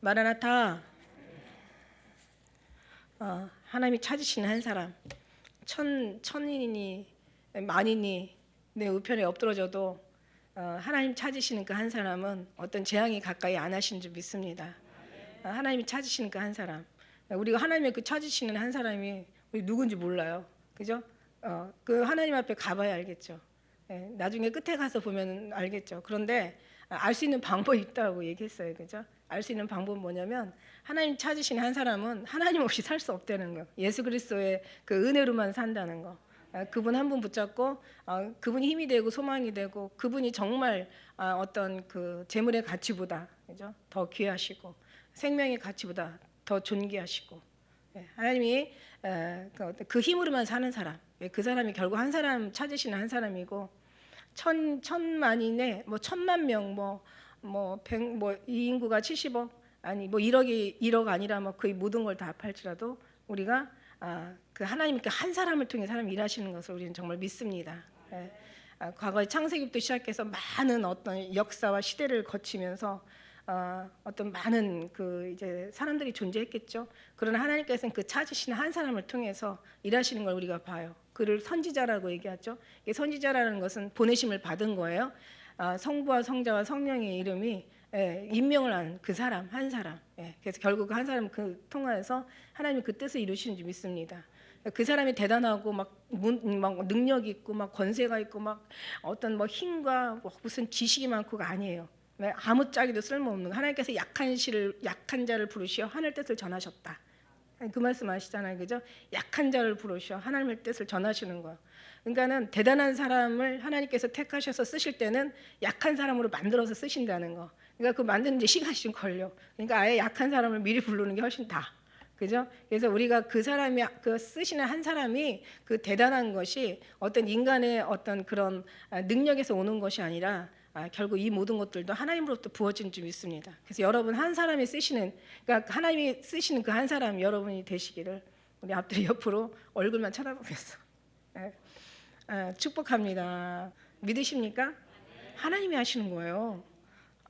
마라나타. 하나님이 찾으시는 한 사람, 천인이니 만인이 내 우편에 엎드러져도 하나님 찾으시는 그 한 사람은 어떤 재앙이 가까이 안 하신 줄 믿습니다. 하나님이 찾으시는 그 한 사람, 우리가 하나님의 그 찾으시는 한 사람이 우리 누군지 몰라요, 그죠? 그 하나님 앞에 가봐야 알겠죠. 나중에 끝에 가서 보면 알겠죠. 그런데 알 수 있는 방법이 있다고 얘기했어요, 그죠? 알 수 있는 방법은 뭐냐면 하나님 찾으시는 한 사람은 하나님 없이 살 수 없다는 거, 예수 그리스도의 그 은혜로만 산다는 거. 그분 한 분 붙잡고 그분이 힘이 되고 소망이 되고 그분이 정말 어떤 그 재물의 가치보다, 그죠? 더 귀하시고 생명의 가치보다 더 존귀하시고, 하나님이 그 힘으로만 사는 사람, 그 사람이 결국 한 사람 찾으시는 한 사람이고, 천만인에 뭐 1,000,000명 이 인구가 70억 아니 뭐 1억 아니라 뭐 거의 모든 걸 다 합할지라도 우리가 그 하나님께 한 사람을 통해 사람이 일하시는 것을 우리는 정말 믿습니다. 과거에 창세기부터 시작해서 많은 어떤 역사와 시대를 거치면서 어떤 많은 그 이제 사람들이 존재했겠죠. 그러나 하나님께서는 그 찾으시는 한 사람을 통해서 일하시는 걸 우리가 봐요. 그를 선지자라고 얘기하죠. 선지자라는 것은 보내심을 받은 거예요. 성부와 성자와 성령의 이름이 임명을 한 그 사람 한 사람. 그래서 결국 한 사람 그 통하여서 하나님이 그 뜻을 이루시는 줄 믿습니다. 그 사람이 대단하고 막 능력 있고 막 권세가 있고 막 어떤 뭐 힘과 무슨 지식이 많고가 아니에요. 아무짝에도 쓸모없는, 하나님께서 약한 자를 부르시어 하늘 뜻을 전하셨다. 그 말씀 아시잖아요, 그죠? 약한 자를 부르시어 하나님의 뜻을 전하시는 거예요. 그러니까는 대단한 사람을 하나님께서 택하셔서 쓰실 때는 약한 사람으로 만들어서 쓰신다는 거. 그러니까 그 만드는 데 시간이 좀 걸려. 그러니까 아예 약한 사람을 미리 부르는 게 훨씬 다. 그죠? 그래서 우리가 그 사람이 그 쓰시는 한 사람이 그 대단한 것이 어떤 인간의 어떤 그런 능력에서 오는 것이 아니라 결국 이 모든 것들도 하나님으로부터 부어진 줄 믿습니다. 그래서 여러분 한 사람이 쓰시는, 그러니까 하나님이 쓰시는 그 한 사람 여러분이 되시기를 우리 앞뒤 옆으로 얼굴만 쳐다보겠어. 축복합니다. 믿으십니까? 하나님이 하시는 거예요.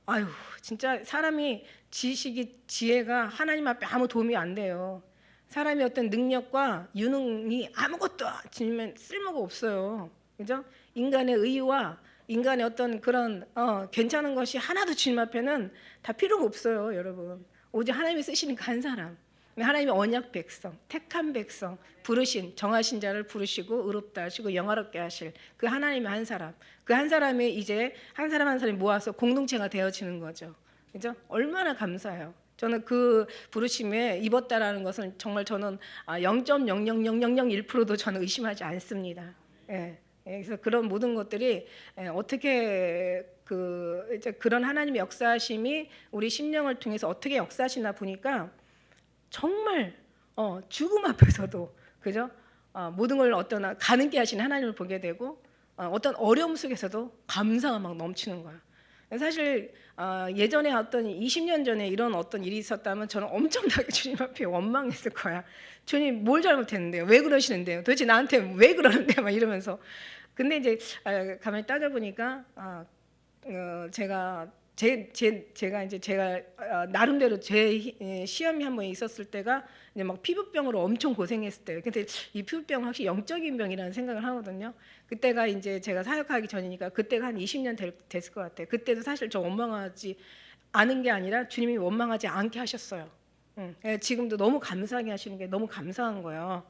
아유, 진짜 사람이 지혜가 하나님 앞에 아무 도움이 안 돼요. 사람의 어떤 능력과 유능이 아무것도 지니면 쓸모가 없어요. 그죠? 인간의 의와 인간의 어떤 그런 괜찮은 것이 하나도 주님 앞에는 다 필요가 없어요, 여러분. 오직 하나님이 쓰시는 그 한 사람, 하나님의 언약 백성, 택한 백성, 부르신 정하신 자를 부르시고 의롭다 하시고 영화롭게 하실 그 하나님의 한 사람, 그 한 사람이 이제 한 사람 한 사람이 모아서 공동체가 되어지는 거죠. 그죠? 얼마나 감사해요. 저는 그 부르심에 입었다라는 것은 정말 저는 0.00001%도 저는 의심하지 않습니다. 그래서 그런 모든 것들이 어떻게 이제 그런 하나님의 역사하심이 우리 심령을 통해서 어떻게 역사하시나 보니까 정말 죽음 앞에서도, 그죠? 모든 걸 어떤 가능케 하시는 하나님을 보게 되고 어떤 어려움 속에서도 감사가 막 넘치는 거야. 사실 예전에 어떤 20년 전에 이런 어떤 일이 있었다면 저는 엄청나게 주님 앞에 원망했을 거야. 주님 뭘 잘못했는데요? 왜 그러시는데요? 도대체 나한테 왜 그러는데? 막 이러면서. 근데 이제 가만히 따져보니까 제가 나름대로 제 시험이 한 번 있었을 때가 이제 막 피부병으로 엄청 고생했을 때예요. 근데 이 피부병 확실히 영적인 병이라는 생각을 하거든요. 그때가 이제 제가 사역하기 전이니까 그때가 한 20년 됐을 것 같아요. 그때도 사실 저 원망하지 않은 게 아니라 주님이 원망하지 않게 하셨어요. 지금도 너무 감사하게 하시는 게 너무 감사한 거예요.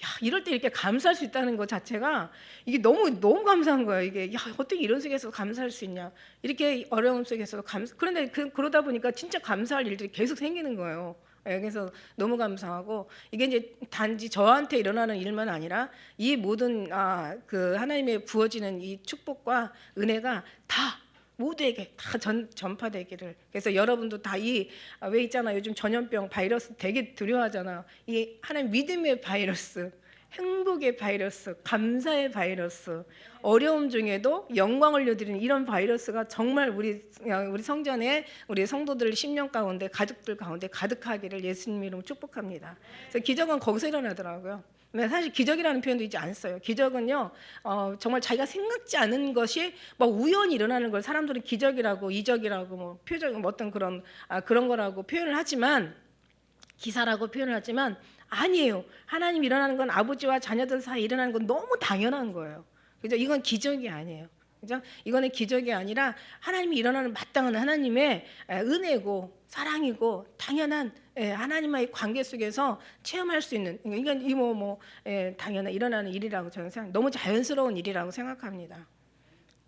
야, 이럴 때 이렇게 감사할 수 있다는 것 자체가 이게 너무 감사한 거예요. 이게 야, 어떻게 이런 속에서 감사할 수 있냐? 이렇게 어려움 속에서도 그런데 그러다 보니까 진짜 감사할 일들이 계속 생기는 거예요. 그래서 너무 감사하고, 이게 이제 단지 저한테 일어나는 일만 아니라 이 모든 그 하나님의 부어지는 이 축복과 은혜가 다 모두에게 다 전파되기를. 그래서 여러분도 다 왜 있잖아, 요즘 전염병 바이러스 되게 두려워하잖아. 이 하나님 믿음의 바이러스, 행복의 바이러스, 감사의 바이러스, 어려움 중에도 영광을 올려드리는 이런 바이러스가 정말 우리 성전에 우리 성도들 심령 가운데 가족들 가운데 가득하기를 예수님 이름으로 축복합니다. 그래서 기적은 거기서 일어나더라고요. 사실 기적이라는 표현도 이제 안 써요. 기적은요, 정말 자기가 생각지 않은 것이 막 우연히 일어나는 걸 사람들은 기적이라고 이적이라고 뭐 표적 뭐 어떤 그런 거라고 표현을 하지만 기사라고 표현을 하지만 아니에요. 하나님 일어나는 건 아버지와 자녀들 사이에 일어나는 건 너무 당연한 거예요. 그죠? 이건 기적이 아니에요. 그죠? 이거는 기적이 아니라 하나님이 일어나는 마땅한 하나님의 은혜고 사랑이고 당연한 하나님과의 관계 속에서 체험할 수 있는 이건 당연한 일어나는 일이라고 저는 너무 자연스러운 일이라고 생각합니다.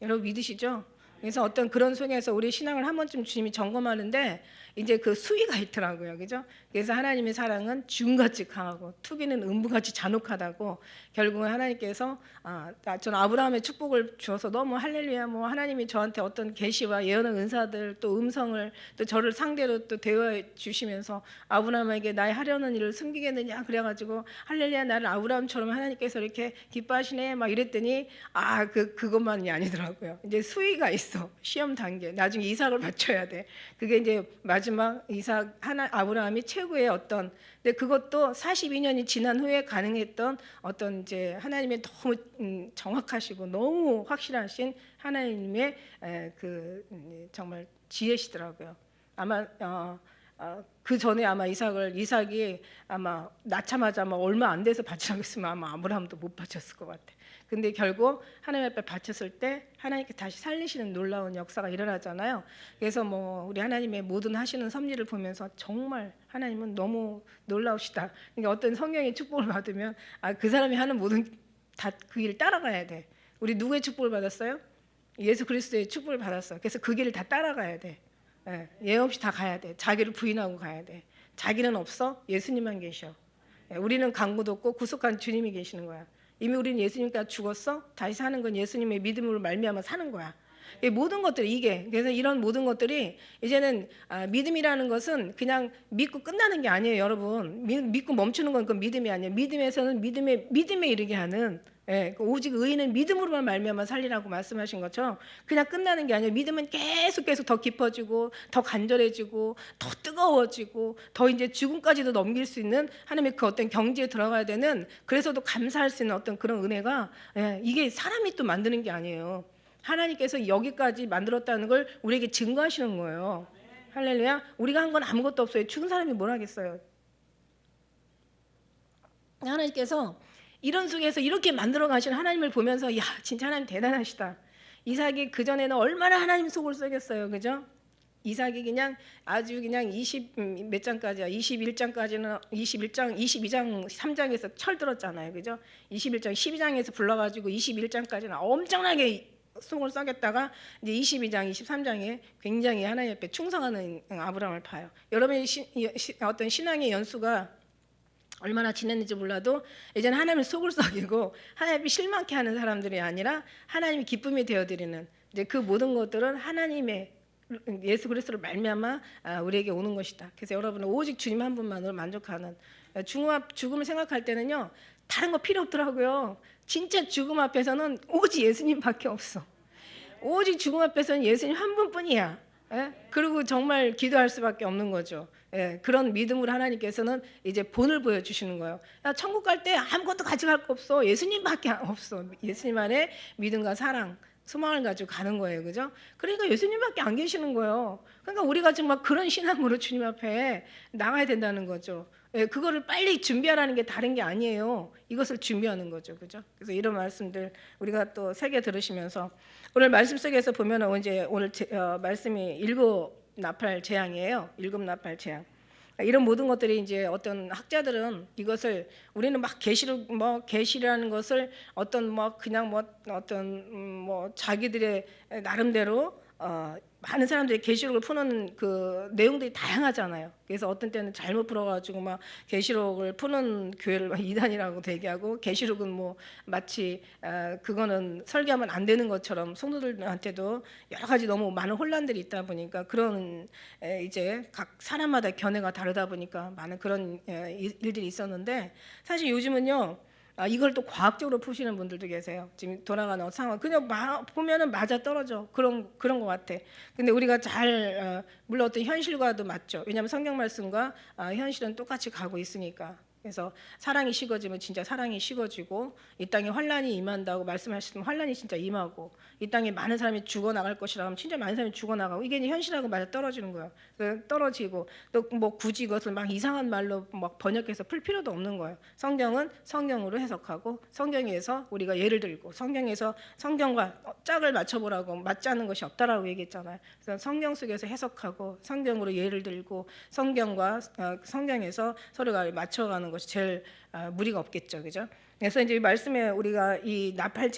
여러분 믿으시죠? 그래서 어떤 그런 속에서 우리 신앙을 한 번쯤 주님이 점검하는데 이제 그 수위가 있더라고요. 그죠? 그래서 하나님의 사랑은 죽음같이 강하고 투기는 음부같이 잔혹하다고 결국은 하나님께서 저는 아브라함의 축복을 주어서 너무 할렐루야 뭐 하나님이 저한테 어떤 계시와 예언의 은사들 또 음성을 또 저를 상대로 또 대화해 주시면서 아브라함에게 나의 하려는 일을 숨기겠느냐 그래가지고 할렐루야 나를 아브라함처럼 하나님께서 이렇게 기뻐하시네 막 이랬더니 그것만이 아니더라고요. 이제 수위가 있어. 시험 단계. 나중에 이삭을 바쳐야 돼. 그게 이제 마지막 이삭 아브라함이 최고의 근데 그것도 42년이 지난 후에 가능했던 어떤 이제 하나님의 너무 정확하시고 너무 확실하신 하나님의 정말 지혜시더라고요. 아마 그 전에 아마 이삭이 아마 낳자마자 얼마 안 돼서 바치라고 했으면 아마 아브라함도 못 바쳤을 것 같아. 근데 결국 하나님 앞에 바쳤을 때 하나님께 다시 살리시는 놀라운 역사가 일어나잖아요. 그래서 우리 하나님의 모든 하시는 섭리를 보면서 정말 하나님은 너무 놀라우시다. 그러니까 어떤 성령의 축복을 받으면 그 사람이 하는 모든 다 그 길 따라가야 돼. 우리 누구의 축복을 받았어요? 예수 그리스도의 축복을 받았어. 그래서 그 길을 다 따라가야 돼. 예 없이 다 가야 돼. 자기를 부인하고 가야 돼. 자기는 없어. 예수님만 계셔. 우리는 강구도 없고 구속한 주님이 계시는 거야. 이미 우리는 예수님과 죽었어. 다시 사는 건 예수님의 믿음으로 말미암아 사는 거야. 모든 것들이 그래서 이런 모든 것들이 이제는 믿음이라는 것은 그냥 믿고 끝나는 게 아니에요, 여러분. 믿고 멈추는 건 그 믿음이 아니에요. 믿음에서는 믿음에 이르게 하는 오직 의인은 믿음으로만 말미암아 살리라고 말씀하신 것처럼 그냥 끝나는 게 아니에요. 믿음은 계속 더 깊어지고 더 간절해지고 더 뜨거워지고 더 이제 죽음까지도 넘길 수 있는 하나님의 그 어떤 경지에 들어가야 되는 그래서도 감사할 수 있는 어떤 그런 은혜가 이게 사람이 또 만드는 게 아니에요. 하나님께서 여기까지 만들었다는 걸 우리에게 증거하시는 거예요. 할렐루야. 우리가 한 건 아무것도 없어요. 죽은 사람이 뭘 하겠어요. 하나님께서 이런 속에서 이렇게 만들어 가시는 하나님을 보면서 진짜 하나님 대단하시다. 이삭이 그전에는 얼마나 하나님 속을 썩였어요. 그죠? 이삭이 그냥 아주 그냥 20 몇 장까지야. 21장까지는 22장 3장에서 철들었잖아요. 그죠? 21장 12장에서 불러 가지고 21장까지는 엄청나게 속을 썩였다가 이제 22장 23장에 굉장히 하나님 앞에 충성하는 아브라함을 봐요. 여러분의 어떤 신앙의 연수가 얼마나 지냈는지 몰라도 이제는 하나님의 속을 썩이고 하나님이 실망케 하는 사람들이 아니라 하나님이 기쁨이 되어드리는 이제 그 모든 것들은 하나님의 예수 그리스도를 말미암아 우리에게 오는 것이다. 그래서 여러분은 오직 주님 한 분만으로 만족하는 죽음을 생각할 때는요 다른 거 필요 없더라고요. 진짜 죽음 앞에서는 오직 예수님밖에 없어. 오직 죽음 앞에서는 예수님 한 분뿐이야. 그리고 정말 기도할 수밖에 없는 거죠. 그런 믿음으로 하나님께서는 이제 본을 보여주시는 거예요. 천국 갈 때 아무것도 가져갈 거 없어. 예수님밖에 없어. 예수님 안에 믿음과 사랑, 소망을 가지고 가는 거예요. 그죠? 그러니까 예수님밖에 안 계시는 거예요. 그러니까 우리가 정말 그런 신앙으로 주님 앞에 나가야 된다는 거죠. 그거를 빨리 준비하라는 게 다른 게 아니에요. 이것을 준비하는 거죠. 그죠? 그래서 이런 말씀들 우리가 또 새겨 들으시면서 오늘 말씀 속에서 보면 이제 오늘 말씀이 일곱 나팔 재앙이에요. 일곱 나팔 재앙. 이런 모든 것들이 이제 어떤 학자들은 이것을 우리는 막 계시라는 것을 어떤 그냥 어떤 자기들의 나름대로 많은 사람들이 계시록을 푸는 그 내용들이 다양하잖아요. 그래서 어떤 때는 잘못 풀어가지고 막 계시록을 푸는 교회를 이단이라고 대기하고 계시록은 마치 그거는 설교하면 안 되는 것처럼 성도들한테도 여러 가지 너무 많은 혼란들이 있다 보니까 그런 이제 각 사람마다 견해가 다르다 보니까 많은 그런 일들이 있었는데 사실 요즘은요. 이걸 또 과학적으로 푸시는 분들도 계세요. 지금 돌아가는 상황 그냥 보면은 맞아 떨어져 그런 것 같아. 근데 우리가 물론 어떤 현실과도 맞죠. 왜냐하면 성경 말씀과 현실은 똑같이 가고 있으니까. 그래서 사랑이 식어지면 진짜 사랑이 식어지고 이 땅에 환란이 임한다고 말씀하시면 환란이 진짜 임하고 이 땅에 많은 사람이 죽어나갈 것이라고 하면 진짜 많은 사람이 죽어나가고 이게 이제 현실하고 맞아 떨어지는 거예요. 떨어지고 또 뭐 굳이 이것을 막 이상한 말로 막 번역해서 풀 필요도 없는 거예요. 성경은 성경으로 해석하고 성경에서 우리가 예를 들고 성경에서 성경과 짝을 맞춰보라고 맞지 않는 것이 없다라고 얘기했잖아요. 그래서 성경 속에서 해석하고 성경으로 예를 들고 성경과 성경에서 서로가 맞춰가는 것이 제일 무리가 없겠죠, 그죠? 그래서 이제 말씀에 우리가 이 나팔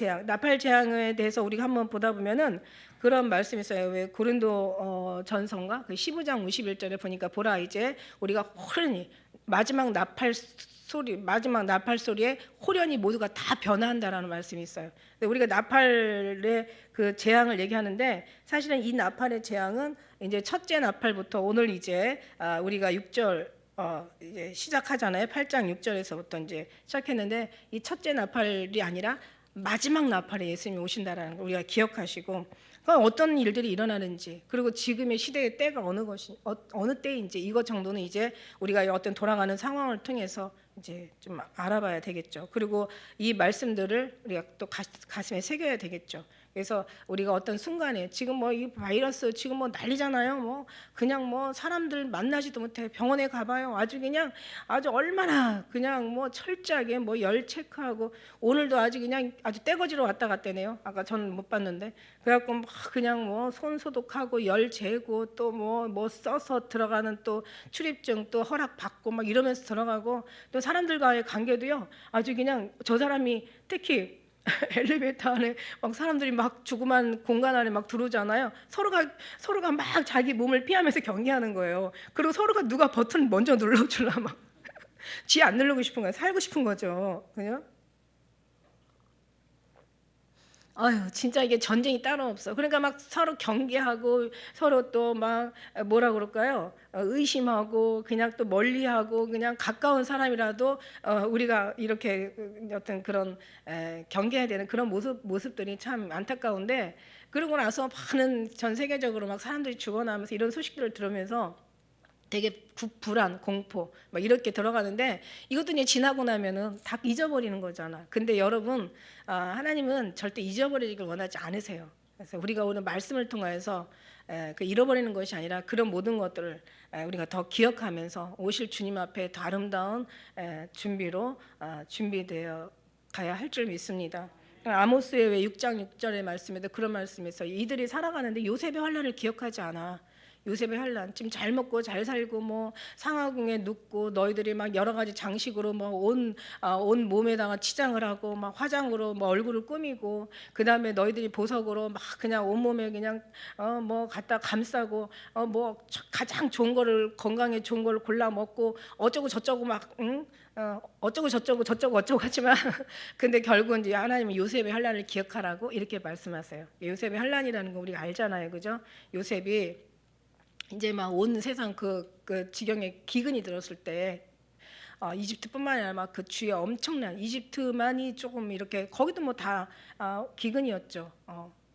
재앙에 대해서 우리가 한번 보다 보면은 그런 말씀이 있어요. 왜 고린도 전서인가 그 15장 51절에 보니까 보라 이제 우리가 호련히 마지막 나팔 소리에 호련히 모두가 다 변화한다라는 말씀이 있어요. 근데 우리가 나팔의 그 재앙을 얘기하는데 사실은 이 나팔의 재앙은 이제 첫째 나팔부터 오늘 이제 우리가 6절 이제 시작하잖아요. 8장 6절에서부터 이제 시작했는데 이 첫째 나팔이 아니라 마지막 나팔에 예수님이 오신다라는 걸 우리가 기억하시고 그럼 어떤 일들이 일어나는지 그리고 지금의 시대의 때가 어느 때인지 이것 정도는 이제 우리가 어떤 돌아가는 상황을 통해서 이제 좀 알아봐야 되겠죠. 그리고 이 말씀들을 우리가 또 가슴에 새겨야 되겠죠. 그래서 우리가 어떤 순간에 지금 뭐 이 바이러스 지금 뭐 난리잖아요. 뭐 그냥 뭐 사람들 만나지도 못해 병원에 가봐요. 아주 그냥 아주 얼마나 그냥 뭐 철저하게 뭐 열 체크하고 오늘도 아주 그냥 아주 떼거지로 왔다 갔다네요. 아까 저는 못 봤는데 그래갖고 막 그냥 뭐 손 소독하고 열 재고 또 뭐 써서 들어가는 또 출입증 또 허락 받고 막 이러면서 들어가고 또 사람들과의 관계도요. 아주 그냥 저 사람이 특히 엘리베이터 안에 막 사람들이 막 조그만 공간 안에 막 들어오잖아요. 서로가 막 자기 몸을 피하면서 경계하는 거예요. 그리고 서로가 누가 버튼 먼저 눌러줄라 막 쥐 안 누르고 싶은 거예요. 살고 싶은 거죠. 그죠? 아유 진짜 이게 전쟁이 따로 없어. 그러니까 막 서로 경계하고 서로 또 막 뭐라 그럴까요? 의심하고 그냥 또 멀리하고 그냥 가까운 사람이라도 우리가 이렇게 어떤 그런 경계해야 되는 그런 모습들이 참 안타까운데 그러고 나서 많은 전 세계적으로 막 사람들이 죽어나면서 이런 소식들을 들으면서 되게 불안, 공포 막 이렇게 들어가는데 이것도 이제 지나고 나면은 다 잊어버리는 거잖아. 근데 여러분 하나님은 절대 잊어버리기를 원하지 않으세요. 그래서 우리가 오늘 말씀을 통해서 그 잃어버리는 것이 아니라 그런 모든 것들을 우리가 더 기억하면서 오실 주님 앞에 더 아름다운 준비로 준비되어 가야 할 줄 믿습니다. 아모스의 왜 6장 6절의 말씀에도 그런 말씀이 있어요. 이들이 살아가는데 요셉의 환난을 기억하지 않아. 요셉의 환난 지금 잘 먹고 잘 살고 뭐 상하궁에 눕고 너희들이 막 여러 가지 장식으로 뭐 온 몸에다가 치장을 하고 막 화장으로 뭐 얼굴을 꾸미고 그 다음에 너희들이 보석으로 막 그냥 온 몸에 그냥 뭐 갖다 감싸고 뭐 가장 좋은 거를 건강에 좋은 거를 골라 먹고 어쩌고 저쩌고 막 어쩌고 저쩌고 어쩌고 하지만 근데 결국은 이제 하나님은 요셉의 환난을 기억하라고 이렇게 말씀하세요. 요셉의 환난이라는 거 우리가 알잖아요, 그죠? 요셉이 이제 막 온 세상 그 지경에 기근이 들었을 때 이집트뿐만 아니라 막 그 주위에 엄청난 이집트만이 조금 이렇게 거기도 뭐 다 기근이었죠.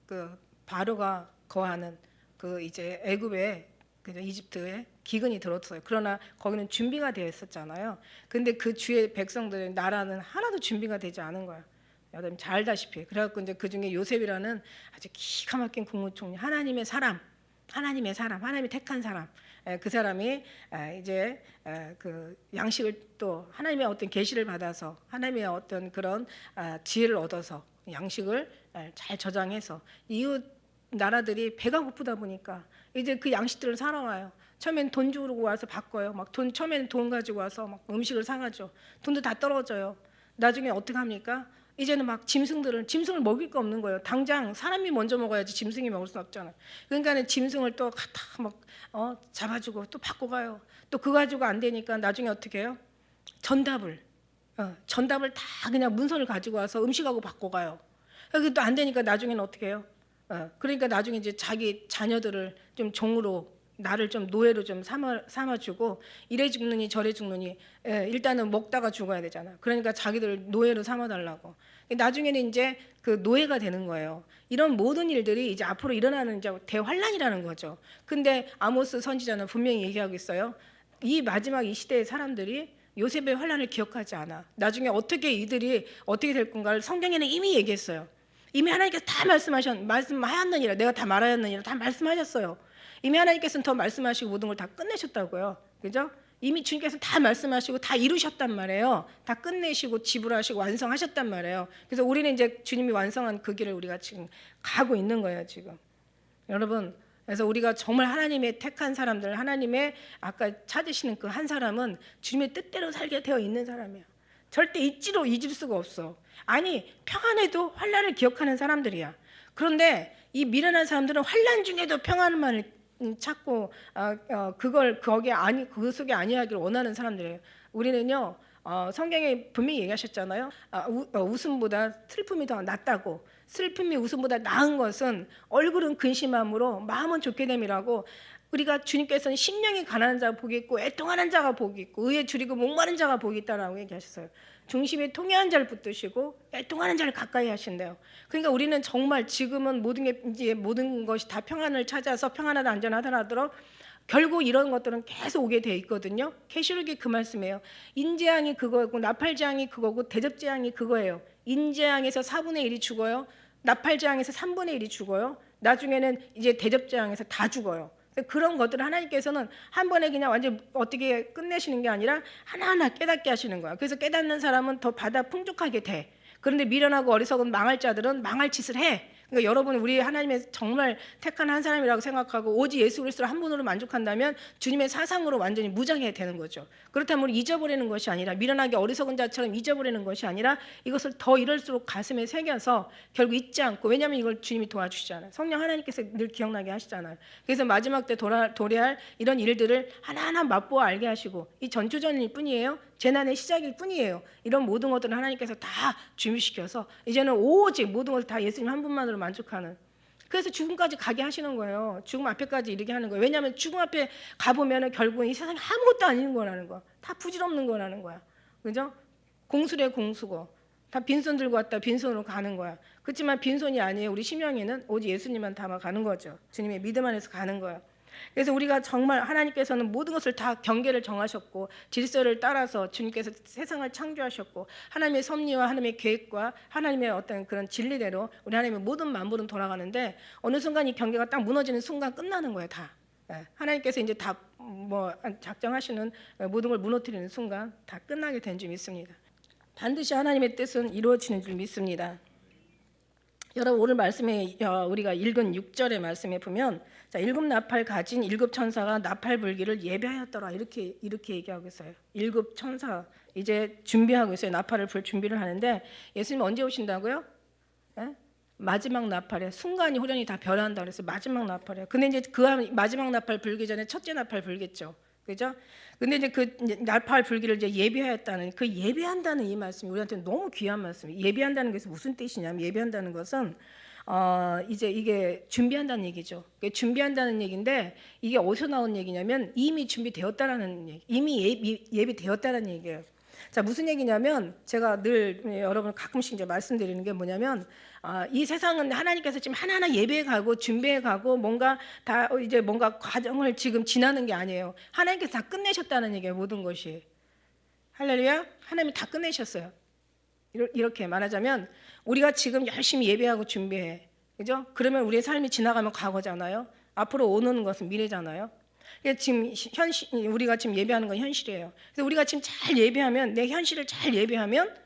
그 바로가 거하는 그 이제 애굽에 그 이집트에 기근이 들었어요. 그러나 거기는 준비가 되어 있었잖아요. 근데 그 주의 백성들의 나라는 하나도 준비가 되지 않은 거예요. 여러분 잘 알다시피. 그래갖고 이제 그 중에 요셉이라는 아주 기가 막힌 국무총리, 하나님의 하나님이 택한 사람, 그 사람이 이제 그 양식을 또 하나님의 어떤 계시를 받아서 하나님의 어떤 그런 지혜를 얻어서 양식을 잘 저장해서 이웃 나라들이 배가 고프다 보니까 이제 그 양식들을 사러 와요. 처음엔 돈 주고 와서 바꿔요. 막 처음에는 돈 가지고 와서 막 음식을 사가죠. 돈도 다 떨어져요. 나중에 어떻게 합니까? 이제는 막 짐승을 먹일 거 없는 거예요. 당장 사람이 먼저 먹어야지 짐승이 먹을 수 없잖아요. 그러니까 짐승을 또 갖다 막 잡아주고 또 받고 가요. 또 그거 가지고 안 되니까 나중에 어떻게 해요? 전답을 다 그냥 문서를 가지고 와서 음식하고 받고 가요. 그게 또 안 되니까 나중에는 어떻게 해요? 그러니까 나중에 이제 자기 자녀들을 좀 종으로 나를 좀 노예로 좀 삼아주고 이래 죽느니 저래 죽느니 일단은 먹다가 죽어야 되잖아. 그러니까 자기들 노예로 삼아달라고. 나중에는 이제 그 노예가 되는 거예요. 이런 모든 일들이 이제 앞으로 일어나는 이제 대환란이라는 거죠. 근데 아모스 선지자는 분명히 얘기하고 있어요. 이 마지막 이 시대의 사람들이 요셉의 환난을 기억하지 않아. 나중에 어떻게 이들이 어떻게 될 건가를 성경에는 이미 얘기했어요. 이미 하나님께서 다 말씀하였느니라. 내가 다 말하였느니라. 다 말씀하셨어요. 이미 하나님께서는 더 말씀하시고 모든 걸 다 끝내셨다고요. 그죠? 이미 주님께서 다 말씀하시고 다 이루셨단 말이에요. 다 끝내시고 지불하시고 완성하셨단 말이에요. 그래서 우리는 이제 주님이 완성한 그 길을 우리가 지금 가고 있는 거예요, 지금. 여러분, 그래서 우리가 정말 하나님의 택한 사람들, 하나님의 아까 찾으시는 그 한 사람은 주님의 뜻대로 살게 되어 있는 사람이에요. 절대 잊을 수가 없어. 아니, 평안해도 환난을 기억하는 사람들이야. 그런데 이 미련한 사람들은 환난 중에도 평안만을 찾고 그 속에 아니하기를 원하는 사람들이에요. 우리는요, 성경에 분명히 얘기하셨잖아요. 웃음보다 슬픔이 더 낫다고. 슬픔이 웃음보다 나은 것은 얼굴은 근심함으로 마음은 좋게 됨이라고. 우리가 주님께서는 심령이 가난한 자가 복이 있고 애통하는 자가 복이 있고 의에 줄이고 목마른 자가 복이 있다라고 얘기하셨어요. 중심에 통회한 자를 붙드시고 애통하는 자를 가까이 하신대요. 그러니까 우리는 정말 지금은 모든 것이 다 평안을 찾아서 평안하다 안전하다 하도록 결국 이런 것들은 계속 오게 돼 있거든요. 계시록이 그 말씀이에요. 인재앙이 그거고 나팔재앙이 그거고 대접재앙이 그거예요. 인재앙에서 4분의 1이 죽어요. 나팔재앙에서 3분의 1이 죽어요. 나중에는 이제 대접재앙에서 다 죽어요. 그런 것들을 하나님께서는 한 번에 그냥 완전 어떻게 끝내시는 게 아니라 하나하나 깨닫게 하시는 거야. 그래서 깨닫는 사람은 더 받아 풍족하게 돼. 그런데 미련하고 어리석은 망할 자들은 망할 짓을 해. 그러니까 여러분, 우리 하나님의 정말 택한 한 사람이라고 생각하고 오직 예수 그리스도 한 분으로 만족한다면 주님의 사상으로 완전히 무장해야 되는 거죠. 그렇다면 잊어버리는 것이 아니라, 미련하게 어리석은 자처럼 잊어버리는 것이 아니라 이것을 더 이럴수록 가슴에 새겨서 결국 잊지 않고, 왜냐하면 이걸 주님이 도와주시잖아요. 성령 하나님께서 늘 기억나게 하시잖아요. 그래서 마지막 때 도래할 이런 일들을 하나하나 맛보아 알게 하시고, 이 전초전일 뿐이에요. 재난의 시작일 뿐이에요. 이런 모든 것들을 하나님께서 다 준비시켜서 이제는 오직 모든 것을 다 예수님 한 분만으로 만족하는, 그래서 죽음까지 가게 하시는 거예요. 죽음 앞에까지 이르게 하는 거예요. 왜냐하면 죽음 앞에 가보면 결국은 이 세상에 아무것도 아닌 거라는 거야. 다 부질없는 거라는 거야. 그죠? 공수래 공수고 다 빈손 들고 왔다 빈손으로 가는 거야. 그렇지만 빈손이 아니에요. 우리 심령에는 오직 예수님만 담아가는 거죠. 주님의 믿음 안에서 가는 거예요. 그래서 우리가 정말 하나님께서는 모든 것을 다 경계를 정하셨고 질서를 따라서 주님께서 세상을 창조하셨고 하나님의 섭리와 하나님의 계획과 하나님의 어떤 그런 진리대로 우리 하나님의 모든 만물은 돌아가는데 어느 순간 이 경계가 딱 무너지는 순간 끝나는 거예요. 다. 하나님께서 이제 다 작정하시는 모든 걸 무너뜨리는 순간 다 끝나게 된 줄 믿습니다. 반드시 하나님의 뜻은 이루어지는 줄 믿습니다. 여러분, 오늘 말씀에 우리가 읽은 6절의 말씀에 보면 일곱 나팔 가진 일곱 천사가 나팔 불기를 예배하였더라 이렇게 얘기하고 있어요. 일곱 천사 이제 준비하고 있어요. 나팔을 불 준비를 하는데 예수님 언제 오신다고요? 네? 마지막 나팔에 순간이 후련이 다 변한다 그래서 마지막 나팔이에요. 근데 이제 그 마지막 나팔 불기 전에 첫째 나팔 불겠죠. 그죠? 근데 이제 그 나팔 불기를 이제 예배하였다는 그 예배한다는 이 말씀이 우리한테 너무 귀한 말씀이에요. 예배한다는 것이 무슨 뜻이냐면 예배한다는 것은 이제 이게 준비한다는 얘기죠. 준비한다는 얘기인데 이게 어디서 나온 얘기냐면 이미 준비되었다라는 얘기, 이미 예비되었다는 얘기예요. 자, 무슨 얘기냐면 제가 늘 여러분 가끔씩 이제 말씀드리는 게 뭐냐면 이 세상은 하나님께서 지금 하나하나 예배해 가고 준비해 가고 뭔가 다 이제 뭔가 과정을 지금 지나는 게 아니에요. 하나님께서 다 끝내셨다는 얘기예요. 모든 것이. 할렐루야. 하나님이 다 끝내셨어요. 이렇게 말하자면 우리가 지금 열심히 예배하고 준비해. 그죠? 그러면 우리의 삶이 지나가면 과거잖아요. 앞으로 오는 것은 미래잖아요. 지금 우리가 지금 예배하는 건 현실이에요. 그래서 우리가 지금 잘 예배하면 내 현실을 잘 예배하면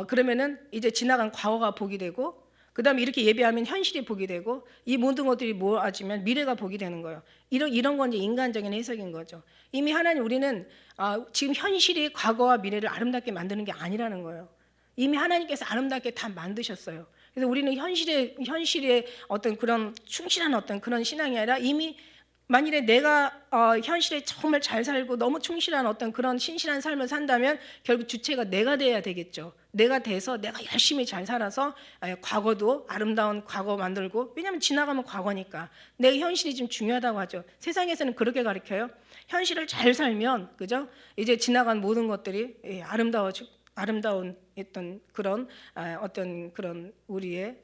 그러면은 이제 지나간 과거가 복이 되고 그다음에 이렇게 예배하면 현실이 복이 되고 이 모든 것들이 모아지면 미래가 복이 되는 거예요. 이런 건 이제 인간적인 해석인 거죠. 이미 하나님 우리는 지금 현실이 과거와 미래를 아름답게 만드는 게 아니라는 거예요. 이미 하나님께서 아름답게 다 만드셨어요. 그래서 우리는 현실의 어떤 그런 충실한 어떤 그런 신앙이 아니라 이미 만일에 내가 현실에 정말 잘 살고 너무 충실한 어떤 그런 신실한 삶을 산다면 결국 주체가 내가 돼야 되겠죠. 내가 돼서 내가 열심히 잘 살아서 과거도 아름다운 과거 만들고, 왜냐하면 지나가면 과거니까. 내 현실이 좀 중요하다고 하죠. 세상에서는 그렇게 가르쳐요. 현실을 잘 살면 그죠? 이제 지나간 모든 것들이 아름다운 어떤 그런 우리의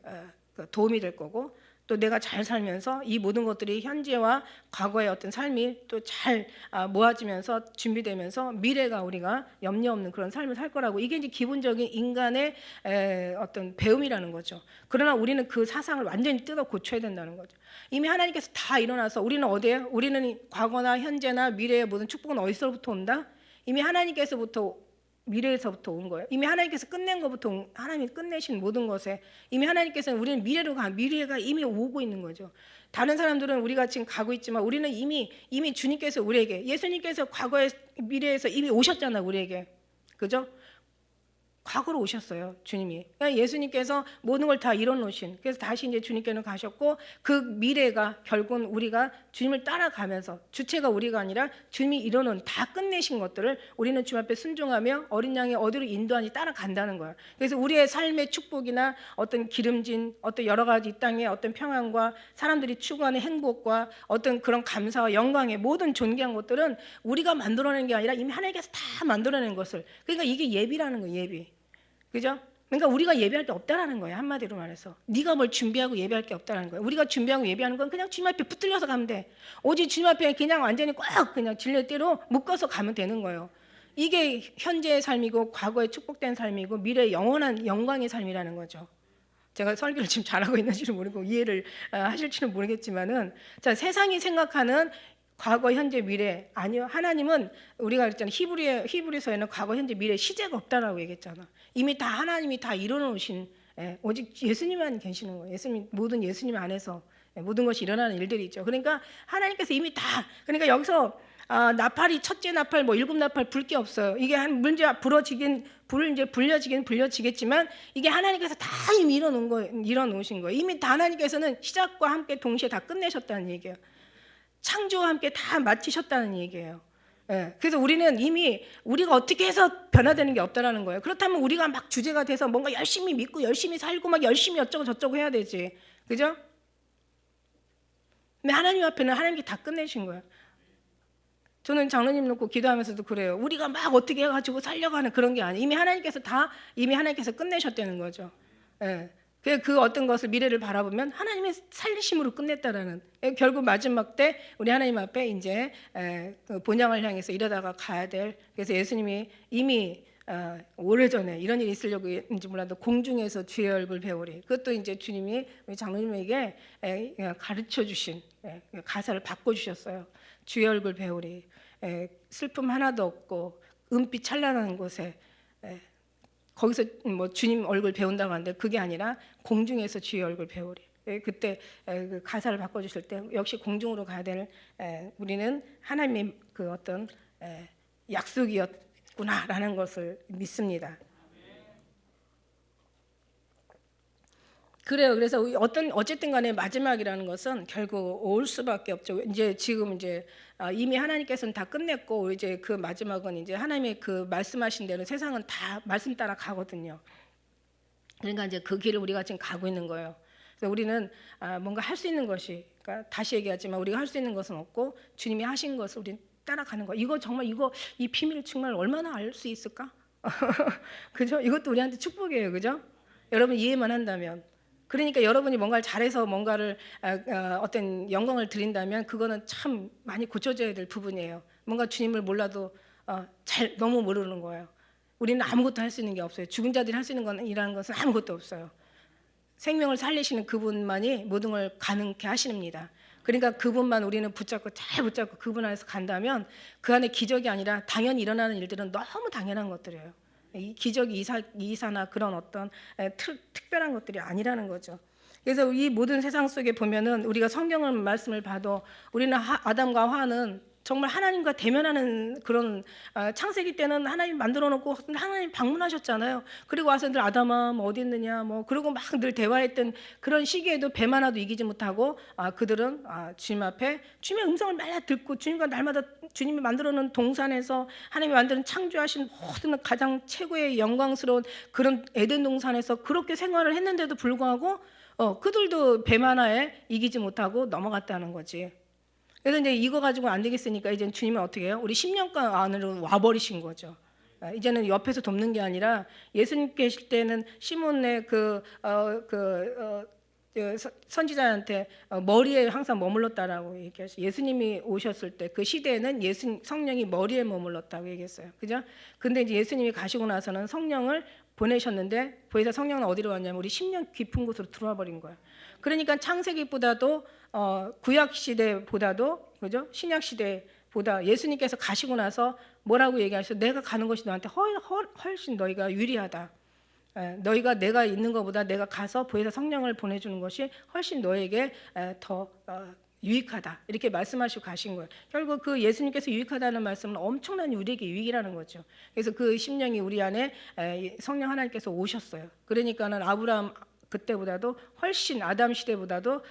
도움이 될 거고, 또 내가 잘 살면서 이 모든 것들이 현재와 과거의 어떤 삶이 또 잘 모아지면서 준비되면서 미래가 우리가 염려 없는 그런 삶을 살 거라고, 이게 이제 기본적인 인간의 어떤 배움이라는 거죠. 그러나 우리는 그 사상을 완전히 뜯어 고쳐야 된다는 거죠. 이미 하나님께서 다 일어나서 우리는 어디에, 우리는 과거나 현재나 미래의 모든 축복은 어디서부터 온다? 이미 하나님께서부터, 미래에서부터 온 거예요. 이미 하나님께서 끝낸 것부터, 하나님이 끝내신 모든 것에 이미 하나님께서는 우리는 미래가 이미 오고 있는 거죠. 다른 사람들은 우리가 지금 가고 있지만 우리는 이미 주님께서 우리에게, 예수님께서 과거에 미래에서 이미 오셨잖아 우리에게. 그죠? 과거로 오셨어요, 주님이. 그러니까 예수님께서 모든 걸 다 이뤄놓으신, 그래서 다시 이제 주님께는 가셨고, 그 미래가 결국은 우리가 주님을 따라가면서, 주체가 우리가 아니라 주님이 이뤄놓은, 다 끝내신 것들을 우리는 주님 앞에 순종하며 어린 양이 어디로 인도하니 따라간다는 거예요. 그래서 우리의 삶의 축복이나 어떤 기름진 어떤 여러 가지 이 땅의 어떤 평안과 사람들이 추구하는 행복과 어떤 그런 감사와 영광의 모든 존귀한 것들은 우리가 만들어낸 게 아니라 이미 하나님께서 다 만들어낸 것을, 그러니까 이게 예비라는 거예요, 예비. 그죠? 그러니까 우리가 예배할 게 없다라는 거예요. 한마디로 말해서 네가 뭘 준비하고 예배할 게 없다라는 거예요. 우리가 준비하고 예배하는 건 그냥 주님 앞에 붙들려서 가면 돼. 오직 주님 앞에 그냥 완전히 꽉 그냥 진례대로 묶어서 가면 되는 거예요. 이게 현재의 삶이고 과거의 축복된 삶이고 미래의 영원한 영광의 삶이라는 거죠. 제가 설교를 지금 잘하고 있는지는 모르고 이해를 하실지는 모르겠지만은, 자, 세상이 생각하는 과거, 현재, 미래, 아니요. 하나님은 우리가 그랬잖아요. 히브리서에는 과거, 현재, 미래 시제가 없다라고 얘기했잖아. 이미 다 하나님이 다 이뤄놓으신, 오직 예수님만 계시는 거예요. 모든 예수님 안에서 모든 것이 일어나는 일들이 있죠. 그러니까 하나님께서 이미 다, 그러니까 여기서 나팔이 첫째 나팔, 뭐 일곱 나팔 불 게 없어요. 이게 문제 불려지겠지만 이게 하나님께서 다 이미 이뤄놓으신 거예요. 이미 다 하나님께서는 시작과 함께 동시에 다 끝내셨다는 얘기예요. 창조와 함께 다 마치셨다는 얘기예요. 그래서 우리는 이미 우리가 어떻게 해서 변화되는 게 없다라는 거예요. 그렇다면 우리가 막 주제가 돼서 뭔가 열심히 믿고 열심히 살고 막 열심히 어쩌고 저쩌고 해야 되지. 그죠? 근데 하나님 앞에는 하나님이 다 끝내신 거예요. 저는 장로님 놓고 기도하면서도 그래요. 우리가 막 어떻게 해가지고 살려가는 그런 게 아니에요. 이미 하나님께서 끝내셨다는 거죠. 그 어떤 것을 미래를 바라보면 하나님의 살리심으로 끝냈다라는, 결국 마지막 때 우리 하나님 앞에 이제 본향을 향해서 이러다가 가야 될, 그래서 예수님이 이미 오래전에 이런 일이 있으려고인지 몰라도 공중에서 주의 얼굴 배우리, 그것도 이제 주님이 우리 장로님에게 가르쳐 주신 가사를 바꿔 주셨어요. 주의 얼굴 배우리, 슬픔 하나도 없고 은빛 찬란한 곳에, 거기서 뭐 주님 얼굴 배운다고 하는데 그게 아니라 공중에서 주의 얼굴 배우리. 그때 그 가사를 바꿔주실 때 역시 공중으로 가야 될, 우리는 하나님의 그 어떤 약속이었구나라는 것을 믿습니다. 그래요. 그래서 어쨌든 간에 마지막이라는 것은 결국 올 수밖에 없죠. 지금 이미 하나님께서는 다 끝냈고 이제 그 마지막은 이제 하나님의 그 말씀하신 대로 세상은 다 말씀 따라 가거든요. 그러니까 이제 그 길을 우리가 지금 가고 있는 거예요. 그래서 우리는 뭔가 할 수 있는 것이, 그러니까 다시 얘기하지만 우리가 할 수 있는 것은 없고 주님이 하신 것을 우리 따라가는 거. 이거 정말 이 비밀을 정말 얼마나 알 수 있을까? 그죠? 이것도 우리한테 축복이에요. 그죠? 여러분 이해만 한다면. 그러니까 여러분이 뭔가를 잘해서 뭔가를 어떤 영광을 드린다면 그거는 참 많이 고쳐져야 될 부분이에요. 뭔가 주님을 몰라도 너무 모르는 거예요. 우리는 아무것도 할 수 있는 게 없어요. 죽은 자들이 할 수 있는 건이라는 것은 아무것도 없어요. 생명을 살리시는 그분만이 모든 걸 가능케 하십니다. 그러니까 그분만 우리는 잘 붙잡고 그분 안에서 간다면 그 안에 기적이 아니라 당연히 일어나는 일들은 너무 당연한 것들이에요. 이 기적이 이사나 그런 어떤 특별한 것들이 아니라는 거죠. 그래서 이 모든 세상 속에 보면은 우리가 성경을 말씀을 봐도 우리는 아담과 하와는 정말 하나님과 대면하는 그런, 창세기 때는 하나님 만들어 놓고 하나님 방문하셨잖아요. 그리고 와서 늘 아담아 뭐 어디 있느냐 뭐 그러고 막 늘 대화했던 그런 시기에도 뱀 하나도 이기지 못하고 그들은 주님 앞에 주님의 음성을 매일 듣고 주님과 날마다 주님이 만들어 놓은 동산에서 하나님이 만드는 창조하신 모든 가장 최고의 영광스러운 그런 에덴 동산에서 그렇게 생활을 했는데도 불구하고 그들도 뱀 하나에 이기지 못하고 넘어갔다는 거지. 그래서 이제 이거 가지고 안 되겠으니까 이제 주님은 어떻게 해요? 우리 10년간 안으로 와버리신 거죠. 이제는 옆에서 돕는 게 아니라 예수님 계실 때는 시몬의 선지자한테 머리에 항상 머물렀다라고 얘기하시죠. 예수님이 오셨을 때 그 시대에는 성령이 머리에 머물렀다고 얘기했어요. 그죠? 근데 이제 예수님이 가시고 나서는 성령을 보내셨는데 보혜사 성령은 어디로 왔냐면 우리 심령 깊은 곳으로 들어와 버린 거예요. 그러니까 창세기보다도 구약 시대보다도 그죠? 신약 시대보다 예수님께서 가시고 나서 뭐라고 얘기하셨어요? 내가 가는 것이 너한테 훨씬 너희가 유리하다. 너희가 내가 있는 것보다 내가 가서 보혜사 성령을 보내주는 것이 훨씬 너에게 더 유익하다 이렇게 말씀하시고 가신 거예요. 결국 그 예수님께서 유익하다는 말씀은 엄청난 우리에게 유익이라는 거죠. 그래서 그 심령이 우리 안에 성령 하나님께서 오셨어요. 그러니까는 아브라함 그때보다도 훨씬 아담 시대보다도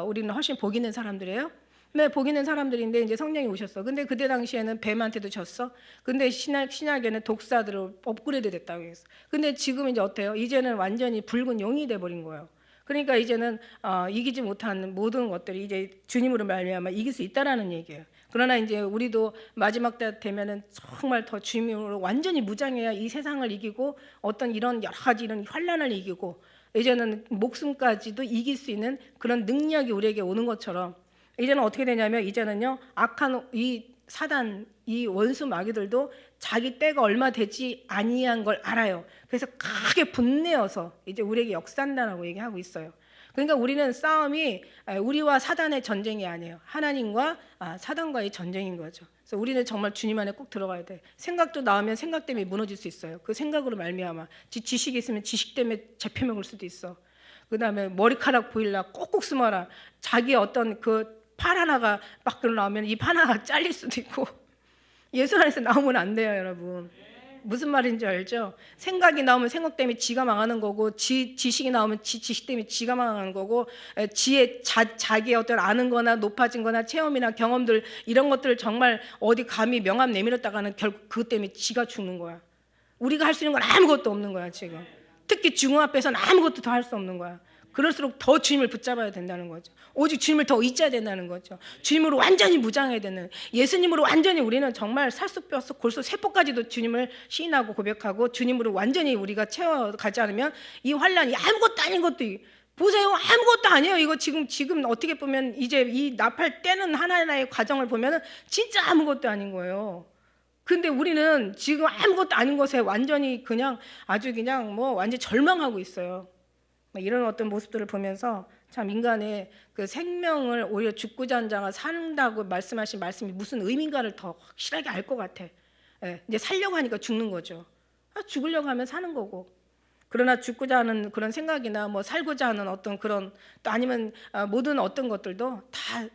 우리는 훨씬 복 있는 사람들이에요. 네, 복 있는 사람들인데 이제 성령이 오셨어. 근데 그때 당시에는 뱀한테도 졌어. 근데 신약에는 독사들로 업그레이드 됐다고 했어. 근데 지금 이제 어때요? 이제는 완전히 붉은 용이 돼 버린 거예요. 그러니까 이제는 이기지 못한 모든 것들이 이제 주님으로 말미암아 이길 수 있다라는 얘기예요. 그러나 이제 우리도 마지막 때 되면은 정말 더 주님으로 완전히 무장해야 이 세상을 이기고 어떤 이런 여러 가지 이런 환란을 이기고 이제는 목숨까지도 이길 수 있는 그런 능력이 우리에게 오는 것처럼 이제는 어떻게 되냐면 이제는요 악한 이 사단 이 원수 마귀들도 자기 때가 얼마 되지 아니한 걸 알아요. 그래서 크게 분내어서 이제 우리에게 역사한다라고 얘기하고 있어요. 그러니까 우리는 싸움이 우리와 사단의 전쟁이 아니에요. 하나님과 사단과의 전쟁인 거죠. 그래서 우리는 정말 주님 안에 꼭 들어가야 돼. 생각도 나오면 생각 때문에 무너질 수 있어요. 그 생각으로 말미암아 지식이 있으면 지식 때문에 잡혀 먹을 수도 있어. 그다음에 머리카락 보일라 꼭꼭 숨어라. 자기 어떤 그 팔 하나가 밖으로 나오면 이 팔 하나가 잘릴 수도 있고 예수 안에서 나오면 안 돼요, 여러분. 무슨 말인지 알죠? 생각이 나오면 생각 때문에 지가 망하는 거고 지식이 나오면 지식 때문에 지가 망하는 거고 자기의 어떤 아는 거나 높아진 거나 체험이나 경험들 이런 것들을 정말 어디 감히 명함 내밀었다가는 결국 그것 때문에 지가 죽는 거야. 우리가 할 수 있는 건 아무것도 없는 거야 지금. 특히 중흥 앞에서는 아무것도 더 할 수 없는 거야. 그럴수록 더 주님을 붙잡아야 된다는 거죠. 오직 주님을 더 잊어야 된다는 거죠. 주님으로 완전히 무장해야 되는 예수님으로 완전히 우리는 정말 살쑥뼈쑥 골수 세포까지도 주님을 시인하고 고백하고 주님으로 완전히 우리가 채워가지 않으면 이 환란이 아무것도 아닌 것도 보세요. 아무것도 아니에요. 이거 지금 어떻게 보면 이제 이 나팔 떼는 하나하나의 과정을 보면은 진짜 아무것도 아닌 거예요. 근데 우리는 지금 아무것도 아닌 것에 완전히 그냥 아주 그냥 뭐 완전히 절망하고 있어요. 이런 어떤 모습들을 보면서 참 인간의 그 생명을 오히려 죽고자 하는 자가 산다고 말씀하신 말씀이 무슨 의미인가를 더 확실하게 알 것 같아. 이제 살려고 하니까 죽는 거죠. 죽으려고 하면 사는 거고. 그러나 죽고자 하는 그런 생각이나 뭐 살고자 하는 어떤 그런 또 아니면 모든 어떤 것들도 다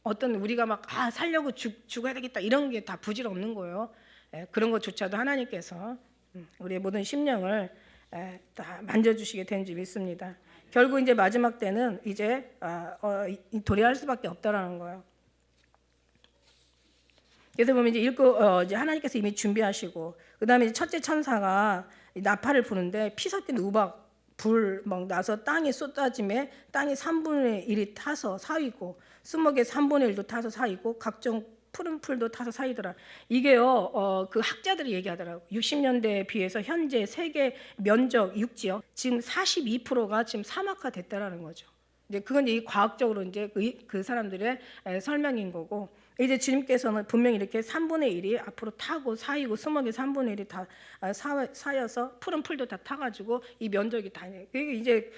어떤 우리가 막 살려고 죽어야 되겠다 이런 게 다 부질없는 거예요. 그런 것조차도 하나님께서 우리의 모든 심령을 다 만져주시게 된 줄 믿습니다. 결국 이제 마지막 때는 이제 도래할 수밖에 없다라는 거예요. 그래서 보면 이제 읽고 이제 하나님께서 이미 준비하시고 그다음에 첫째 천사가 나팔을 부는데 피 섞인 우박 불 막 나서 땅에 쏟아짐에 땅이 3분의 1이 타서 사이고 수목의 3분의 1도 타서 사이고 각종 푸른 풀도 타서 사이더라. 이게요, 그 학자들이 얘기하더라고. 60년대에 비해서 현재 세계 면적 육지요 지금 42%가 지금 사막화 됐다라는 거죠. 이제 그건 이제 과학적으로 이제 그 사람들의 설명인 거고. 이제 주님께서는 분명히 이렇게 3분의 1이 앞으로 타고 사이고 수목의 3분의 1이 다 사여서 푸른 풀도 다 타가지고 이 면적이 다 이제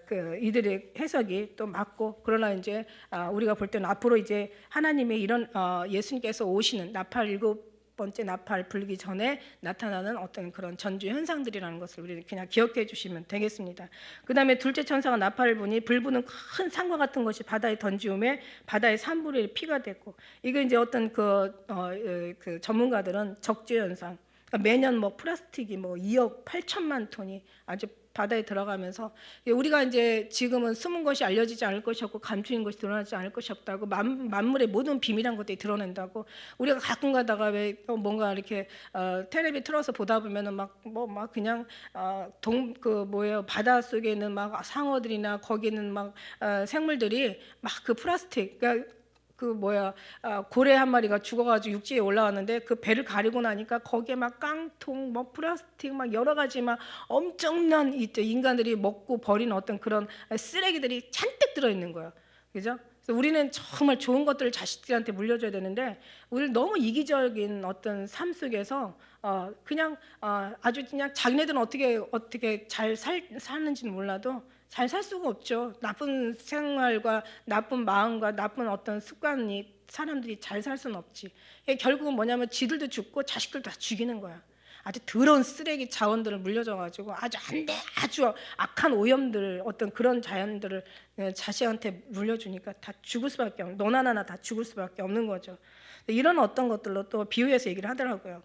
그 이들의 해석이 또 맞고 그러나 이제 우리가 볼 때는 앞으로 이제 하나님의 이런 예수님께서 오시는 나팔 7번째 나팔 불기 전에 나타나는 어떤 그런 전주 현상들이라는 것을 우리 그냥 기억해 주시면 되겠습니다. 그 다음에 둘째 천사가 나팔을 부니 불부는 큰 산과 같은 것이 바다에 던지움에 바다의 3분의 1 피가 됐고 이거 이제 어떤 그 전문가들은 적재 현상 그러니까 매년 뭐 플라스틱이 뭐 2억 8천만 톤이 아주 바다에 들어가면서 우리가 이제 지금은 숨은 것이 알려지지 않을 것이 없고 감추인 것이 드러나지 않을 것이 없다고 만물의 모든 비밀한 것들이 드러낸다고 우리가 가끔 가다가 왜 뭔가 이렇게 텔레비 틀어서 보다 보면은 막 그냥 바다 속에 있는 막 상어들이나 거기 있는 막 생물들이 막 그 플라스틱 그러니까 고래 한 마리가 죽어가지고 육지에 올라왔는데 그 배를 가리고 나니까 거기에 막 깡통, 뭐 플라스틱, 막 여러 가지 막 엄청난 인간들이 먹고 버리는 어떤 그런 쓰레기들이 잔뜩 들어 있는 거예요. 그죠? 그래서 우리는 정말 좋은 것들을 자식들한테 물려줘야 되는데 우리 너무 이기적인 어떤 삶 속에서 그냥 아주 그냥 자기네들은 어떻게 잘 사는지는 몰라도 잘 살 수가 없죠. 나쁜 생활과 나쁜 마음과 나쁜 어떤 습관이 사람들이 잘 살 수는 없지. 결국은 뭐냐면 지들도 죽고 자식들도 다 죽이는 거야. 아주 더러운 쓰레기 자원들을 물려줘가지고 아주 악한 오염들 어떤 그런 자연들을 자식한테 물려주니까 다 죽을 수밖에 없는, 너나 나나 다 죽을 수밖에 없는 거죠. 이런 어떤 것들로 또 비유해서 얘기를 하더라고요.